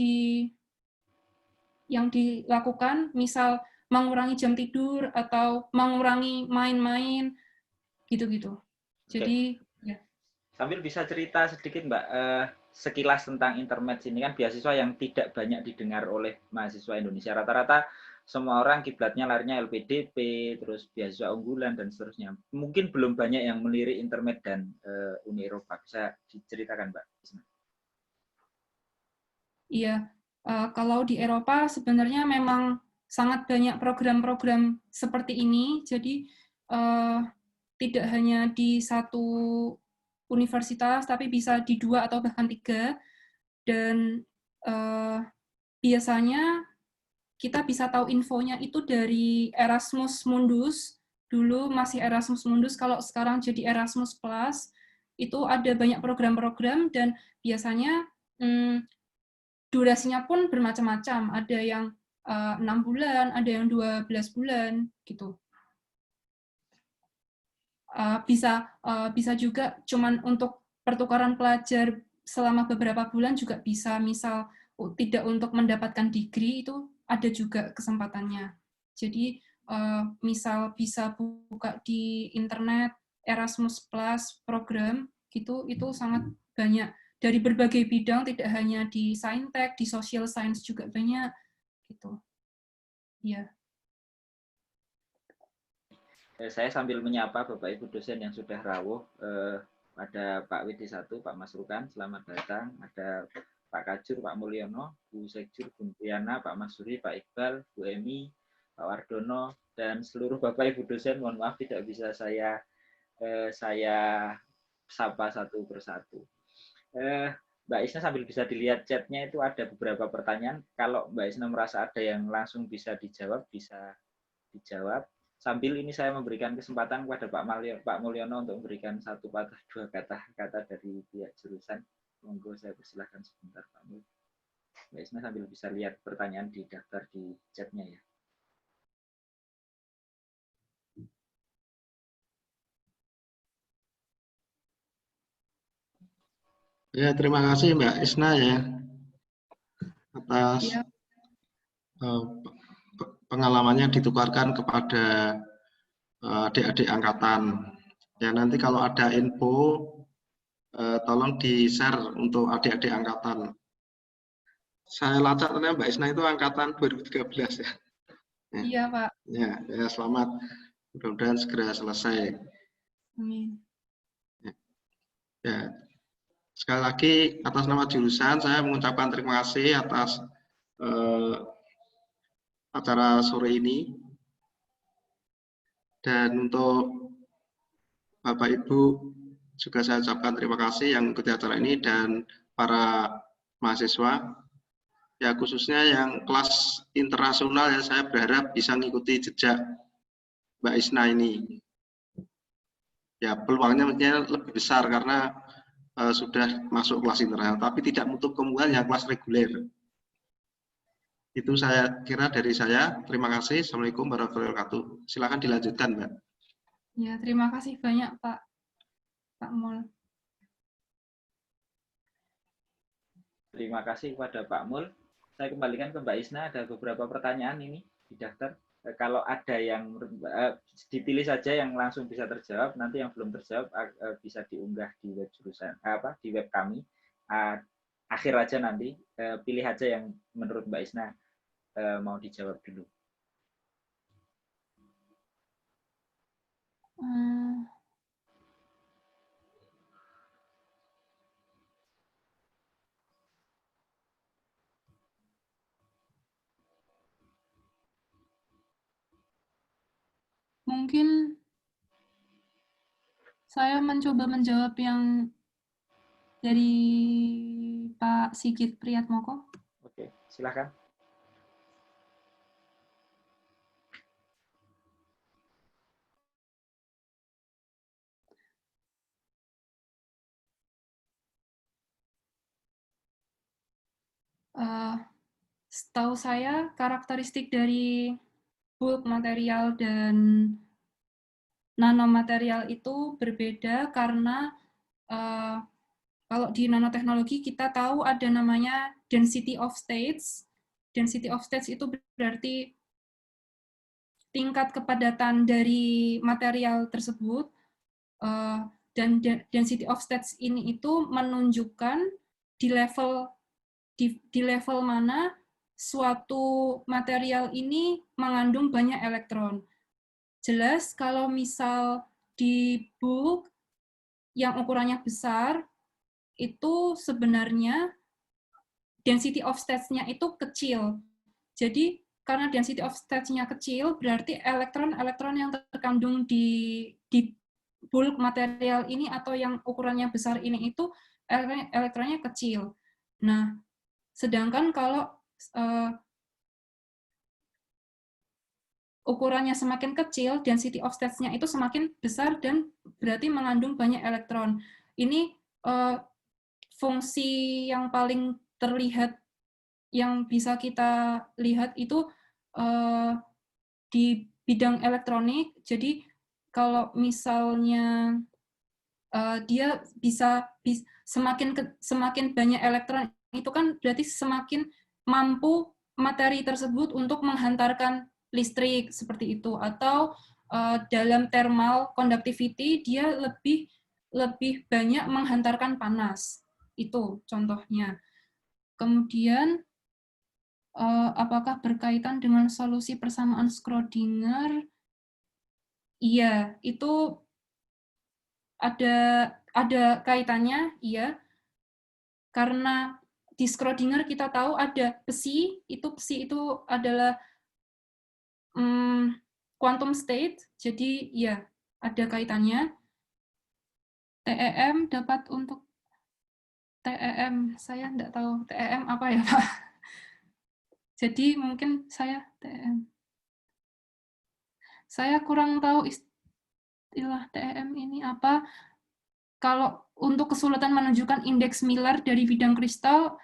dilakukan, misal mengurangi jam tidur atau mengurangi main-main gitu-gitu. Jadi ya. Sambil bisa cerita sedikit Mbak, sekilas tentang intermatch ini kan beasiswa yang tidak banyak didengar oleh mahasiswa Indonesia. Rata-rata semua orang kiblatnya larinya LPDP, terus beasiswa unggulan dan seterusnya. Mungkin belum banyak yang melirik intermatch dan Uni Eropa. Bisa diceritakan Mbak? Iya, kalau di Eropa sebenarnya memang sangat banyak program-program seperti ini. Jadi tidak hanya di satu universitas, tapi bisa di 2 atau bahkan 3. Dan biasanya kita bisa tahu infonya itu dari Erasmus Mundus. Dulu masih Erasmus Mundus, kalau sekarang jadi Erasmus Plus. Itu ada banyak program-program dan biasanya durasinya pun bermacam-macam. Ada yang 6 bulan, ada yang 12 bulan, gitu. Bisa juga cuman untuk pertukaran pelajar selama beberapa bulan juga bisa, misal tidak untuk mendapatkan degree, itu ada juga kesempatannya. Jadi misal bisa buka di internet Erasmus Plus program gitu, itu sangat banyak dari berbagai bidang, tidak hanya di saintek, di social science juga banyak gitu. Iya. Saya sambil menyapa Bapak Ibu dosen yang sudah rawuh. Ada Pak WD1, Pak Mas Rukan, selamat datang. Ada Pak Kajur, Pak Mulyono, Bu Sekjur, Bu Triana, Pak Mas Suri, Pak Iqbal, Bu Emi, Pak Wardono, dan seluruh Bapak Ibu dosen. Mohon maaf tidak bisa saya sapa satu persatu. Mbak Isna sambil bisa dilihat chatnya itu ada beberapa pertanyaan. Kalau Mbak Isna merasa ada yang langsung bisa dijawab, bisa dijawab. Sambil ini saya memberikan kesempatan kepada Pak Mulyono untuk memberikan satu patah dua kata dari pihak jurusan. Monggo saya persilahkan sebentar Pak Mul. Mbak Isna sambil bisa lihat pertanyaan di daftar di chatnya ya. Ya, terima kasih Mbak Isna ya atas pengalamannya ditukarkan kepada adik-adik angkatan. Ya, nanti kalau ada info tolong di-share untuk adik-adik angkatan. Saya lacak ternyata Mbak Isna itu angkatan 2013 ya. Iya, Pak. Ya, selamat. Mudah-mudahan segera selesai. Amin. Ya. Sekali lagi atas nama jurusan saya mengucapkan terima kasih atas acara sore ini. Dan untuk Bapak Ibu juga saya ucapkan terima kasih yang ikuti acara ini dan para mahasiswa. Ya khususnya yang kelas internasional ya saya berharap bisa mengikuti jejak Mbak Isna ini. Ya peluangnya mestinya lebih besar karena sudah masuk kelas internasional, tapi tidak menutup kemungkinan yang kelas reguler. Itu saya kira dari saya. Terima kasih. Assalamualaikum warahmatullahi wabarakatuh. Silakan dilanjutkan, Mbak. Ya, terima kasih banyak, Pak Mul. Terima kasih kepada Pak Mul. Saya kembalikan ke Mbak Isna, ada beberapa pertanyaan ini di daftar. Kalau ada yang dipilih saja yang langsung bisa terjawab, nanti yang belum terjawab bisa diunggah di web jurusan di web kami. Akhir aja nanti pilih aja yang menurut Mbak Isna mau dijawab dulu. Mungkin Saya mencoba menjawab yang dari Pak Sigit Priyatmoko. Oke, silakan. Setahu saya, karakteristik dari bulk material dan nanomaterial itu berbeda karena kalau di nanoteknologi kita tahu ada namanya density of states. Density of states itu berarti tingkat kepadatan dari material tersebut, dan density of states ini itu menunjukkan di level mana suatu material ini mengandung banyak elektron. Jelas kalau misal di bulk yang ukurannya besar, itu sebenarnya density of states-nya itu kecil. Jadi karena density of states-nya kecil, berarti elektron-elektron yang terkandung di bulk material ini atau yang ukurannya besar ini itu elektronnya kecil. Nah, sedangkan kalau ukurannya semakin kecil, density of states-nya itu semakin besar dan berarti mengandung banyak elektron. Ini fungsi yang paling terlihat yang bisa kita lihat itu di bidang elektronik. Jadi kalau misalnya dia bisa semakin banyak elektron itu kan berarti semakin mampu materi tersebut untuk menghantarkan listrik seperti itu, atau dalam thermal conductivity dia lebih banyak menghantarkan panas. Itu contohnya. Kemudian apakah berkaitan dengan solusi persamaan Schrödinger? Iya, itu ada kaitannya, iya. Karena di Schrödinger kita tahu ada psi itu adalah quantum state, jadi ya ada kaitannya. TEM dapat untuk TEM, saya tidak tahu TEM apa ya Pak. Jadi mungkin saya TEM. Saya kurang tahu istilah TEM ini apa. Kalau untuk kesulitan menunjukkan indeks Miller dari bidang kristal,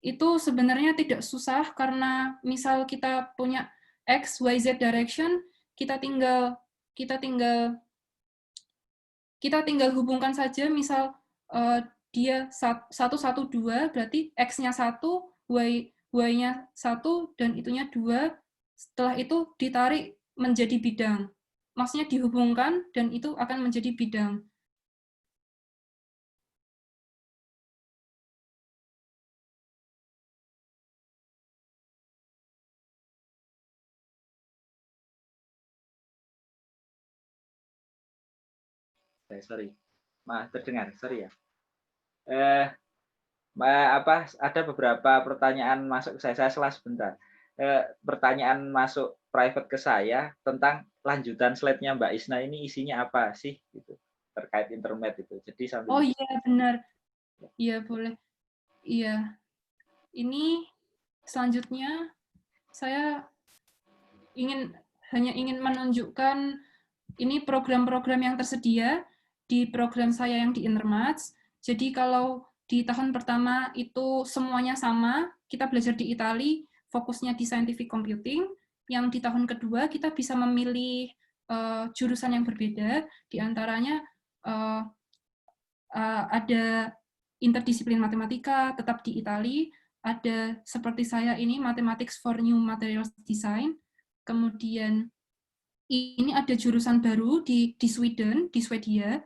itu sebenarnya tidak susah karena misal kita punya X, Y, Z direction, kita tinggal hubungkan saja, misal dia 112, berarti X-nya 1, Y-nya 1, dan itunya 2, setelah itu ditarik menjadi bidang. Maksudnya dihubungkan, dan itu akan menjadi bidang. Sorry, terdengar, sorry ya. Ada beberapa pertanyaan masuk ke saya setelah sebentar. Pertanyaan masuk private ke saya tentang lanjutan slide-nya Mbak Isna ini isinya apa sih gitu terkait internet itu. Jadi sambil oh iya benar, iya boleh, iya. Ini selanjutnya saya hanya ingin menunjukkan ini program-program yang tersedia di program saya yang di Innermaths. Jadi kalau di tahun pertama itu semuanya sama, kita belajar di Italia, fokusnya di scientific computing. Yang di tahun kedua kita bisa memilih jurusan yang berbeda, di antaranya ada interdisiplin matematika tetap di Italia, ada seperti saya ini Mathematics for New Materials Design, kemudian ini ada jurusan baru di Sweden, di Swedia.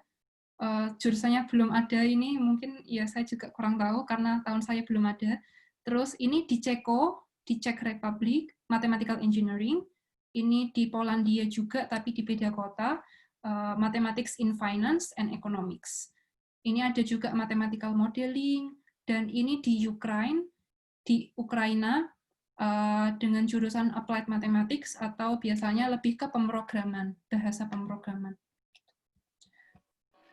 Jurusannya belum ada ini, mungkin ya saya juga kurang tahu karena tahun saya belum ada. Terus ini di Ceko, di Czech Republic, Mathematical Engineering. Ini di Polandia juga, tapi di beda kota, Mathematics in Finance and Economics. Ini ada juga Mathematical Modeling, dan ini di Ukraina, dengan jurusan Applied Mathematics atau biasanya lebih ke pemrograman, bahasa pemrograman.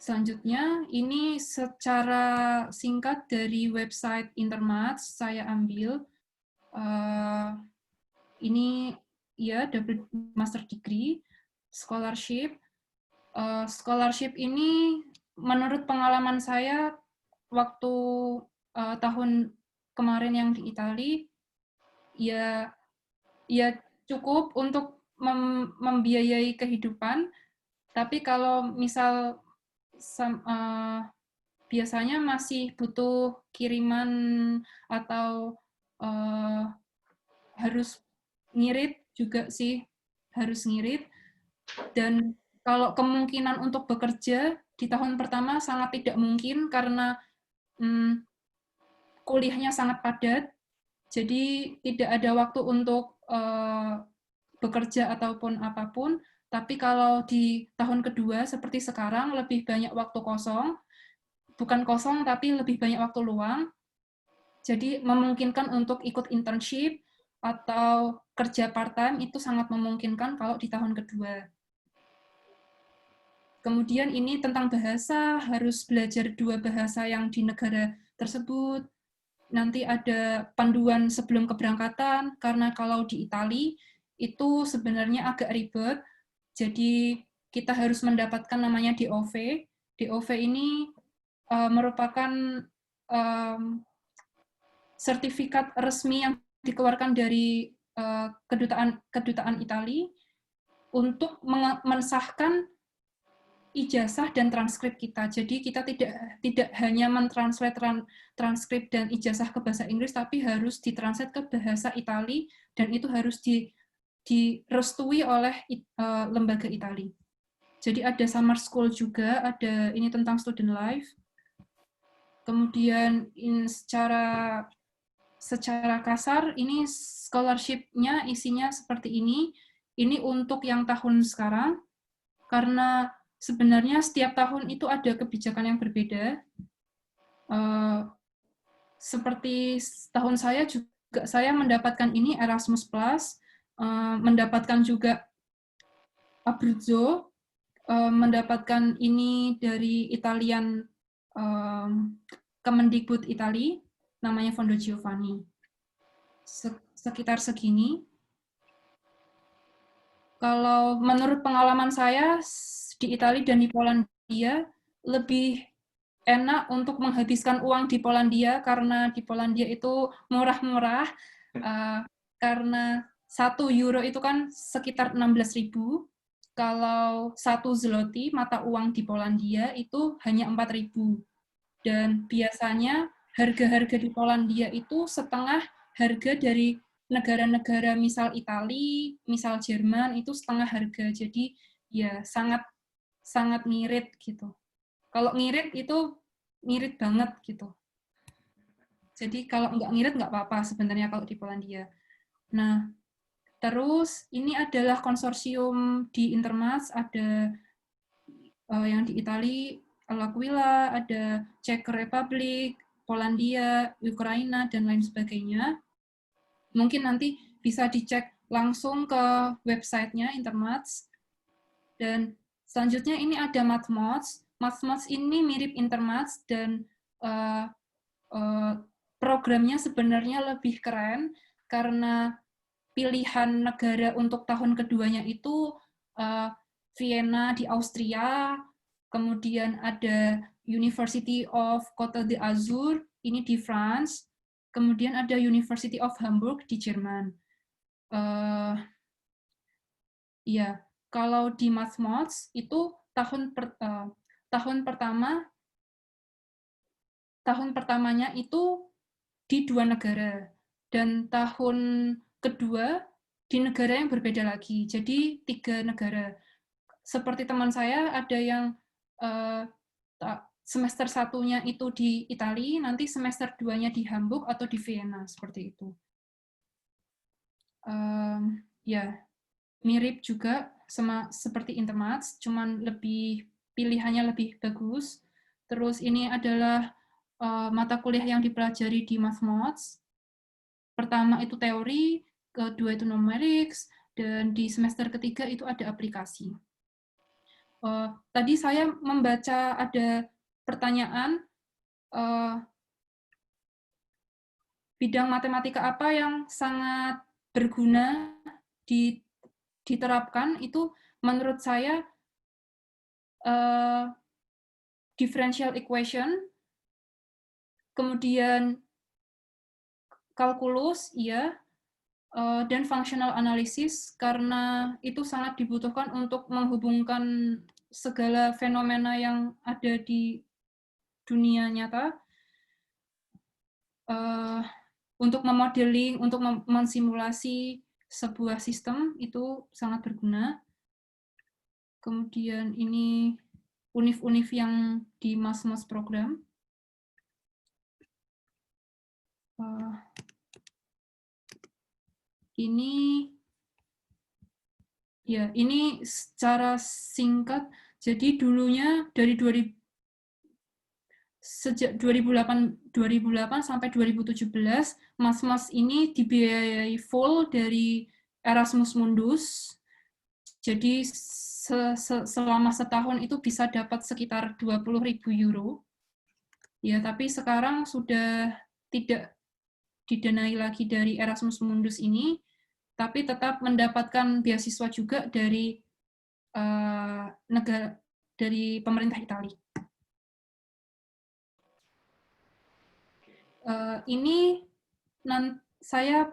Selanjutnya, ini secara singkat dari website Intermats saya ambil. Ini ya double master degree, scholarship. Scholarship ini menurut pengalaman saya waktu tahun kemarin yang di Itali, ya cukup untuk membiayai kehidupan. Tapi kalau misal biasanya masih butuh kiriman atau harus ngirit juga sih, harus ngirit. Dan kalau kemungkinan untuk bekerja di tahun pertama sangat tidak mungkin karena kuliahnya sangat padat, jadi tidak ada waktu untuk bekerja ataupun apapun. Tapi kalau di tahun kedua seperti sekarang lebih banyak waktu kosong, bukan kosong tapi lebih banyak waktu luang. Jadi memungkinkan untuk ikut internship atau kerja part-time itu sangat memungkinkan kalau di tahun kedua. Kemudian ini tentang bahasa, harus belajar 2 bahasa yang di negara tersebut. Nanti ada panduan sebelum keberangkatan, karena kalau di Itali itu sebenarnya agak ribet. Jadi kita harus mendapatkan namanya DOV. DOV ini merupakan sertifikat resmi yang dikeluarkan dari kedutaan Itali untuk mensahkan ijazah dan transkrip kita. Jadi kita tidak hanya mentranslate transkrip dan ijazah ke bahasa Inggris, tapi harus ditranslate ke bahasa Itali, dan itu harus direstui oleh lembaga Itali. Jadi ada summer school juga, ada ini tentang student life. Kemudian secara kasar, ini scholarship-nya isinya seperti ini. Ini untuk yang tahun sekarang, karena sebenarnya setiap tahun itu ada kebijakan yang berbeda. Seperti tahun saya juga, saya mendapatkan ini Erasmus+, mendapatkan juga Abruzzo, mendapatkan ini dari Italian Kemendikbud Itali, namanya Fondo Giovanni. Sekitar segini. Kalau menurut pengalaman saya di Italia dan di Polandia, lebih enak untuk menghabiskan uang di Polandia, karena di Polandia itu murah-murah, karena 1 euro itu kan sekitar 16.000. Kalau 1 zloty, mata uang di Polandia, itu hanya 4.000. Dan biasanya harga-harga di Polandia itu setengah harga dari negara-negara misal Itali, misal Jerman, itu setengah harga. Jadi ya sangat ngirit gitu. Kalau ngirit itu ngirit banget gitu. Jadi kalau nggak ngirit nggak apa-apa sebenarnya kalau di Polandia. Nah, terus ini adalah konsorsium di Intermats, ada yang di Itali, L'Aquila, ada Czech Republic, Polandia, Ukraina, dan lain sebagainya. Mungkin nanti bisa dicek langsung ke websitenya Intermats. Dan selanjutnya ini ada Mathmods. Mathmods ini mirip Intermats, dan programnya sebenarnya lebih keren, karena pilihan negara untuk tahun keduanya itu Vienna di Austria, kemudian ada University of Côte d'Azur, ini di France, kemudian ada University of Hamburg di Jerman. Ya, kalau di Mathmods itu tahun pertamanya itu di 2 negara, dan tahun kedua di negara yang berbeda lagi, jadi 3 negara. Seperti teman saya, ada yang semester 1-nya itu di Italia, nanti semester 2-nya di Hamburg atau di Vienna, seperti itu. Ya, mirip juga sama seperti Intermats, cuman pilihannya lebih bagus. Terus ini adalah mata kuliah yang dipelajari di Mathmods. Pertama itu teori, kedua itu numerics, dan di semester ketiga itu ada aplikasi. Tadi saya membaca ada pertanyaan, bidang matematika apa yang sangat berguna diterapkan. Itu menurut saya differential equation, kemudian kalkulus, iya, dan functional analysis, karena itu sangat dibutuhkan untuk menghubungkan segala fenomena yang ada di dunia nyata, untuk memodeling, untuk mensimulasi sebuah sistem, itu sangat berguna. Kemudian ini univ-univ yang di MAS-MAS program. Ini secara singkat. Jadi dulunya sejak 2008 sampai 2017, MAS-MAS ini dibiayai full dari Erasmus Mundus. Jadi selama setahun itu bisa dapat sekitar 20.000 euro. Ya, tapi sekarang sudah tidak didanai lagi dari Erasmus Mundus ini, tapi tetap mendapatkan beasiswa juga dari negara, dari pemerintah Italia. Ini saya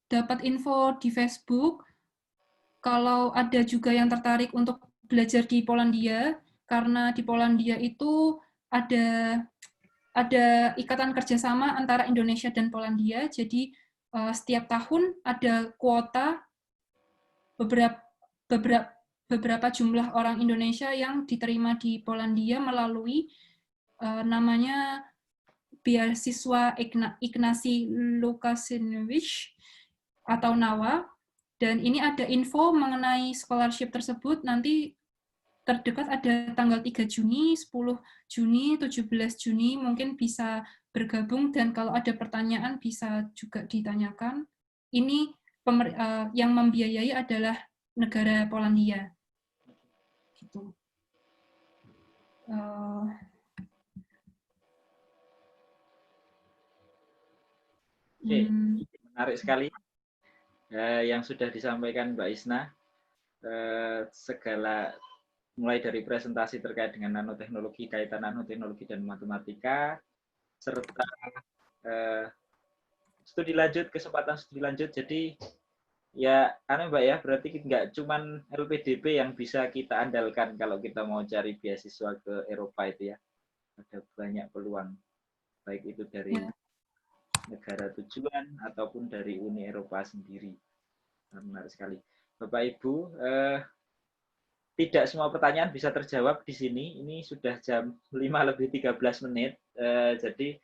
dapat info di Facebook, kalau ada juga yang tertarik untuk belajar di Polandia, karena di Polandia itu ada ikatan kerjasama antara Indonesia dan Polandia, jadi setiap tahun ada kuota beberapa jumlah orang Indonesia yang diterima di Polandia melalui namanya beasiswa Ignacy Lukasiewicz atau NAWA, dan ini ada info mengenai scholarship tersebut nanti terdekat ada tanggal 3 Juni, 10 Juni, 17 Juni, mungkin bisa bergabung, dan kalau ada pertanyaan bisa juga ditanyakan. Ini yang membiayai adalah negara Polandia. Gitu. Oke, menarik sekali yang sudah disampaikan Mbak Isna. Segala mulai dari presentasi terkait dengan nanoteknologi, kaitan nanoteknologi dan matematika, serta studi lanjut, kesempatan studi lanjut. Jadi ya, Mbak ya, berarti nggak cuman LPDP yang bisa kita andalkan kalau kita mau cari beasiswa ke Eropa itu ya. Ada banyak peluang, baik itu dari negara tujuan ataupun dari Uni Eropa sendiri. Menarik sekali. Bapak Ibu, tidak semua pertanyaan bisa terjawab di sini. Ini sudah jam 5:13. Jadi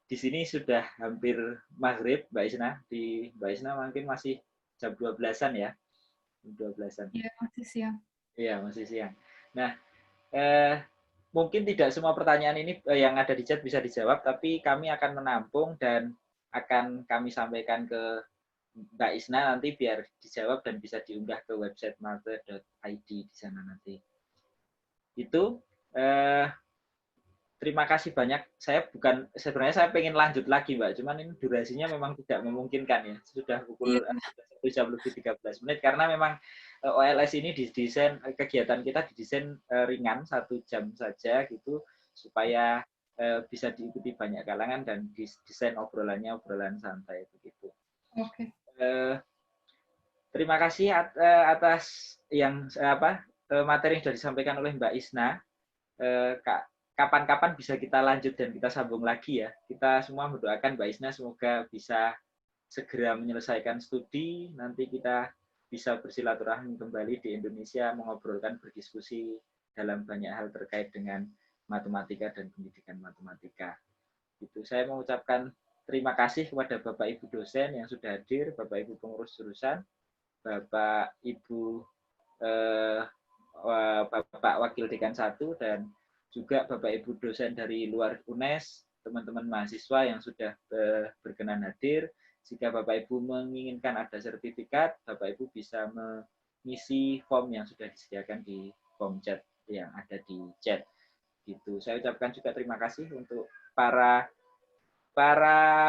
di sini sudah hampir maghrib, Mbak Isna. Di Mbak Isna mungkin masih jam 12-an ya. 12-an. Iya, masih siang. Iya, masih siang. Nah, mungkin tidak semua pertanyaan ini yang ada di chat bisa dijawab, tapi kami akan menampung dan akan kami sampaikan ke Mbak Isna nanti biar dijawab dan bisa diunggah ke website mater.id di sana nanti. Itu terima kasih banyak. Sebenarnya saya pengen lanjut lagi, Mbak. Cuman ini durasinya memang tidak memungkinkan ya. Sudah pukul 1 jam lebih 13 menit karena memang OLS ini didesain, kegiatan kita didesain ringan 1 jam saja gitu supaya bisa diikuti banyak kalangan dan desain obrolannya obrolan santai begitu. Oke. Terima kasih atas yang materi yang sudah disampaikan oleh Mbak Isna. Kapan-kapan bisa kita lanjut dan kita sambung lagi ya. Kita semua mendoakan Mbak Isna semoga bisa segera menyelesaikan studi, nanti kita bisa bersilaturahmi kembali di Indonesia, mengobrolkan, berdiskusi dalam banyak hal terkait dengan matematika dan pendidikan matematika. Itu saya mengucapkan terima kasih kepada Bapak Ibu dosen yang sudah hadir, Bapak Ibu pengurus jurusan, Bapak Ibu Bapak Wakil Dekan 1, dan juga Bapak Ibu dosen dari luar UNES, teman-teman mahasiswa yang sudah berkenan hadir. Jika Bapak Ibu menginginkan ada sertifikat, Bapak Ibu bisa mengisi form yang sudah disediakan di form chat yang ada di chat. Gitu. Saya ucapkan juga terima kasih untuk para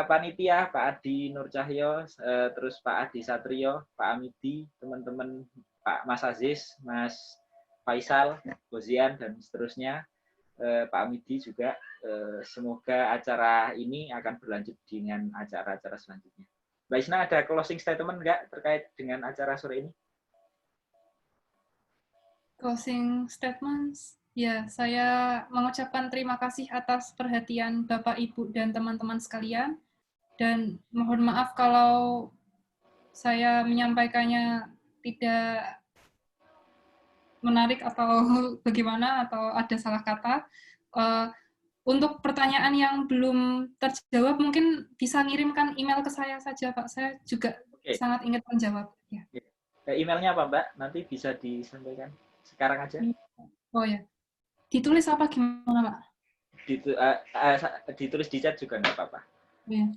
panitia, Pak Adi Nur Cahyo, terus Pak Adi Satrio, Pak Amidi, teman-teman Pak Mas Aziz, Mas Faisal, Bozian, dan seterusnya, Pak Amidi juga. Semoga acara ini akan berlanjut dengan acara-acara selanjutnya. Mbak Isna, ada closing statement nggak terkait dengan acara sore ini? Closing statements. Ya, saya mengucapkan terima kasih atas perhatian Bapak, Ibu, dan teman-teman sekalian. Dan mohon maaf kalau saya menyampaikannya tidak menarik atau bagaimana, atau ada salah kata. Untuk pertanyaan yang belum terjawab, mungkin bisa ngirimkan email ke saya saja, Pak. Saya juga sangat ingin menjawab. Ya. Emailnya apa, Mbak? Nanti bisa disampaikan sekarang aja. Oh ya. Ditulis apa gimana, Pak? Ditulis di chat juga nggak apa-apa. Ya.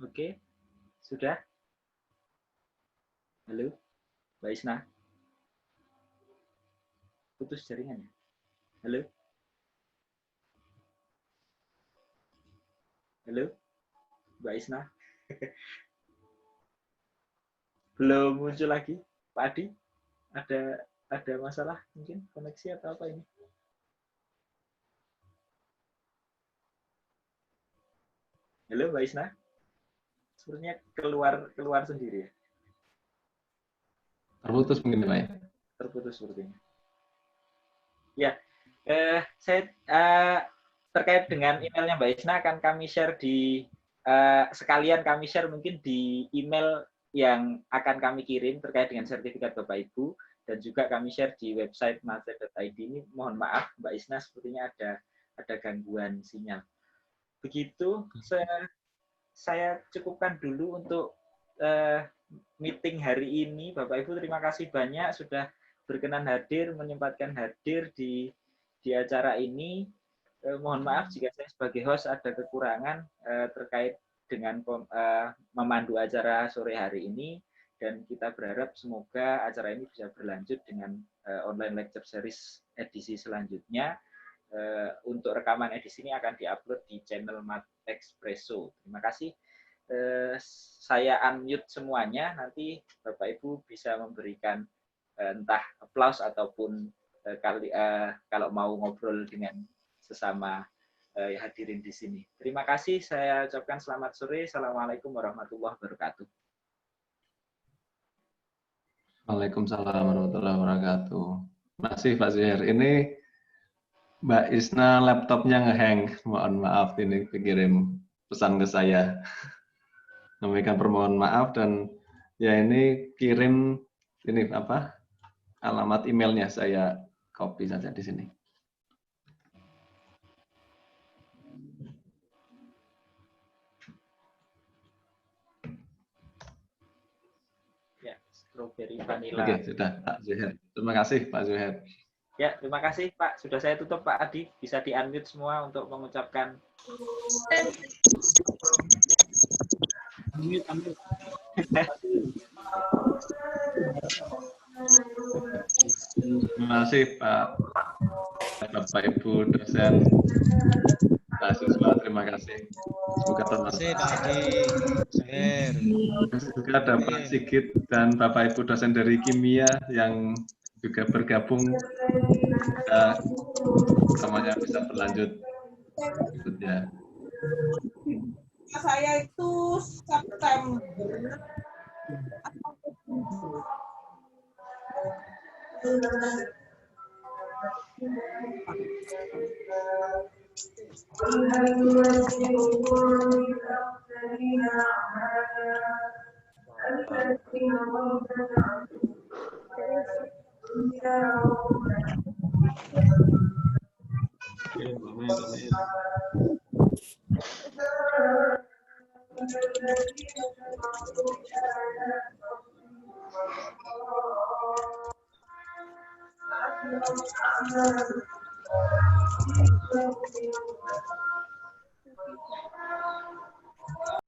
Oke, sudah? Halo, Mbak Isna? Putus jaringannya. Halo? Halo, Mbak Isna? Belum muncul lagi, Pak Adi? Ada masalah mungkin koneksi atau apa ini? Halo, Mbak Isna? Sepertinya keluar sendiri ya. Terputus mungkin Pak ya? Terputus sepertinya. Ya, saya terkait dengan emailnya Mbak Isna akan kami share di sekalian kami share mungkin di email yang akan kami kirim terkait dengan sertifikat Bapak Ibu, dan juga kami share di website matre.id. Ini mohon maaf Mbak Isna, sepertinya ada gangguan sinyal. Begitu, saya cukupkan dulu untuk meeting hari ini. Bapak Ibu terima kasih banyak sudah berkenan hadir, menyempatkan hadir di acara ini. Mohon maaf jika saya sebagai host ada kekurangan terkait dengan memandu acara sore hari ini, dan kita berharap semoga acara ini bisa berlanjut dengan online lecture series edisi selanjutnya. Untuk rekaman edisi ini akan diupload di channel Mat Expresso. Terima kasih. Saya unmute semuanya, nanti Bapak Ibu bisa memberikan entah aplaus ataupun kalau mau ngobrol dengan sesama hadirin di sini. Terima kasih, saya ucapkan selamat sore. Assalamualaikum warahmatullahi wabarakatuh. Waalaikumsalam warahmatullahi wabarakatuh. Masih Pak Zuhair. Ini Mbak Isna laptopnya ngehang. Mohon maaf, ini kirim pesan ke saya. Memberikan permohonan maaf, dan ya ini kirim ini apa? Alamat emailnya saya copy saja di sini. Ya, strawberry vanilla. Oke, sudah Pak Zuhair. Terima kasih Pak Zuhair. Ya, terima kasih Pak. Sudah saya tutup Pak Adi. Bisa di-unmute semua untuk mengucapkan. Terima kasih Pak Bapak Ibu dosen, mahasiswa, terima kasih. Semoga termasuk. Juga ada Pak Sigit dan Bapak Ibu dosen dari kimia yang juga bergabung, semuanya bisa berlanjut berikutnya. Saya itu September.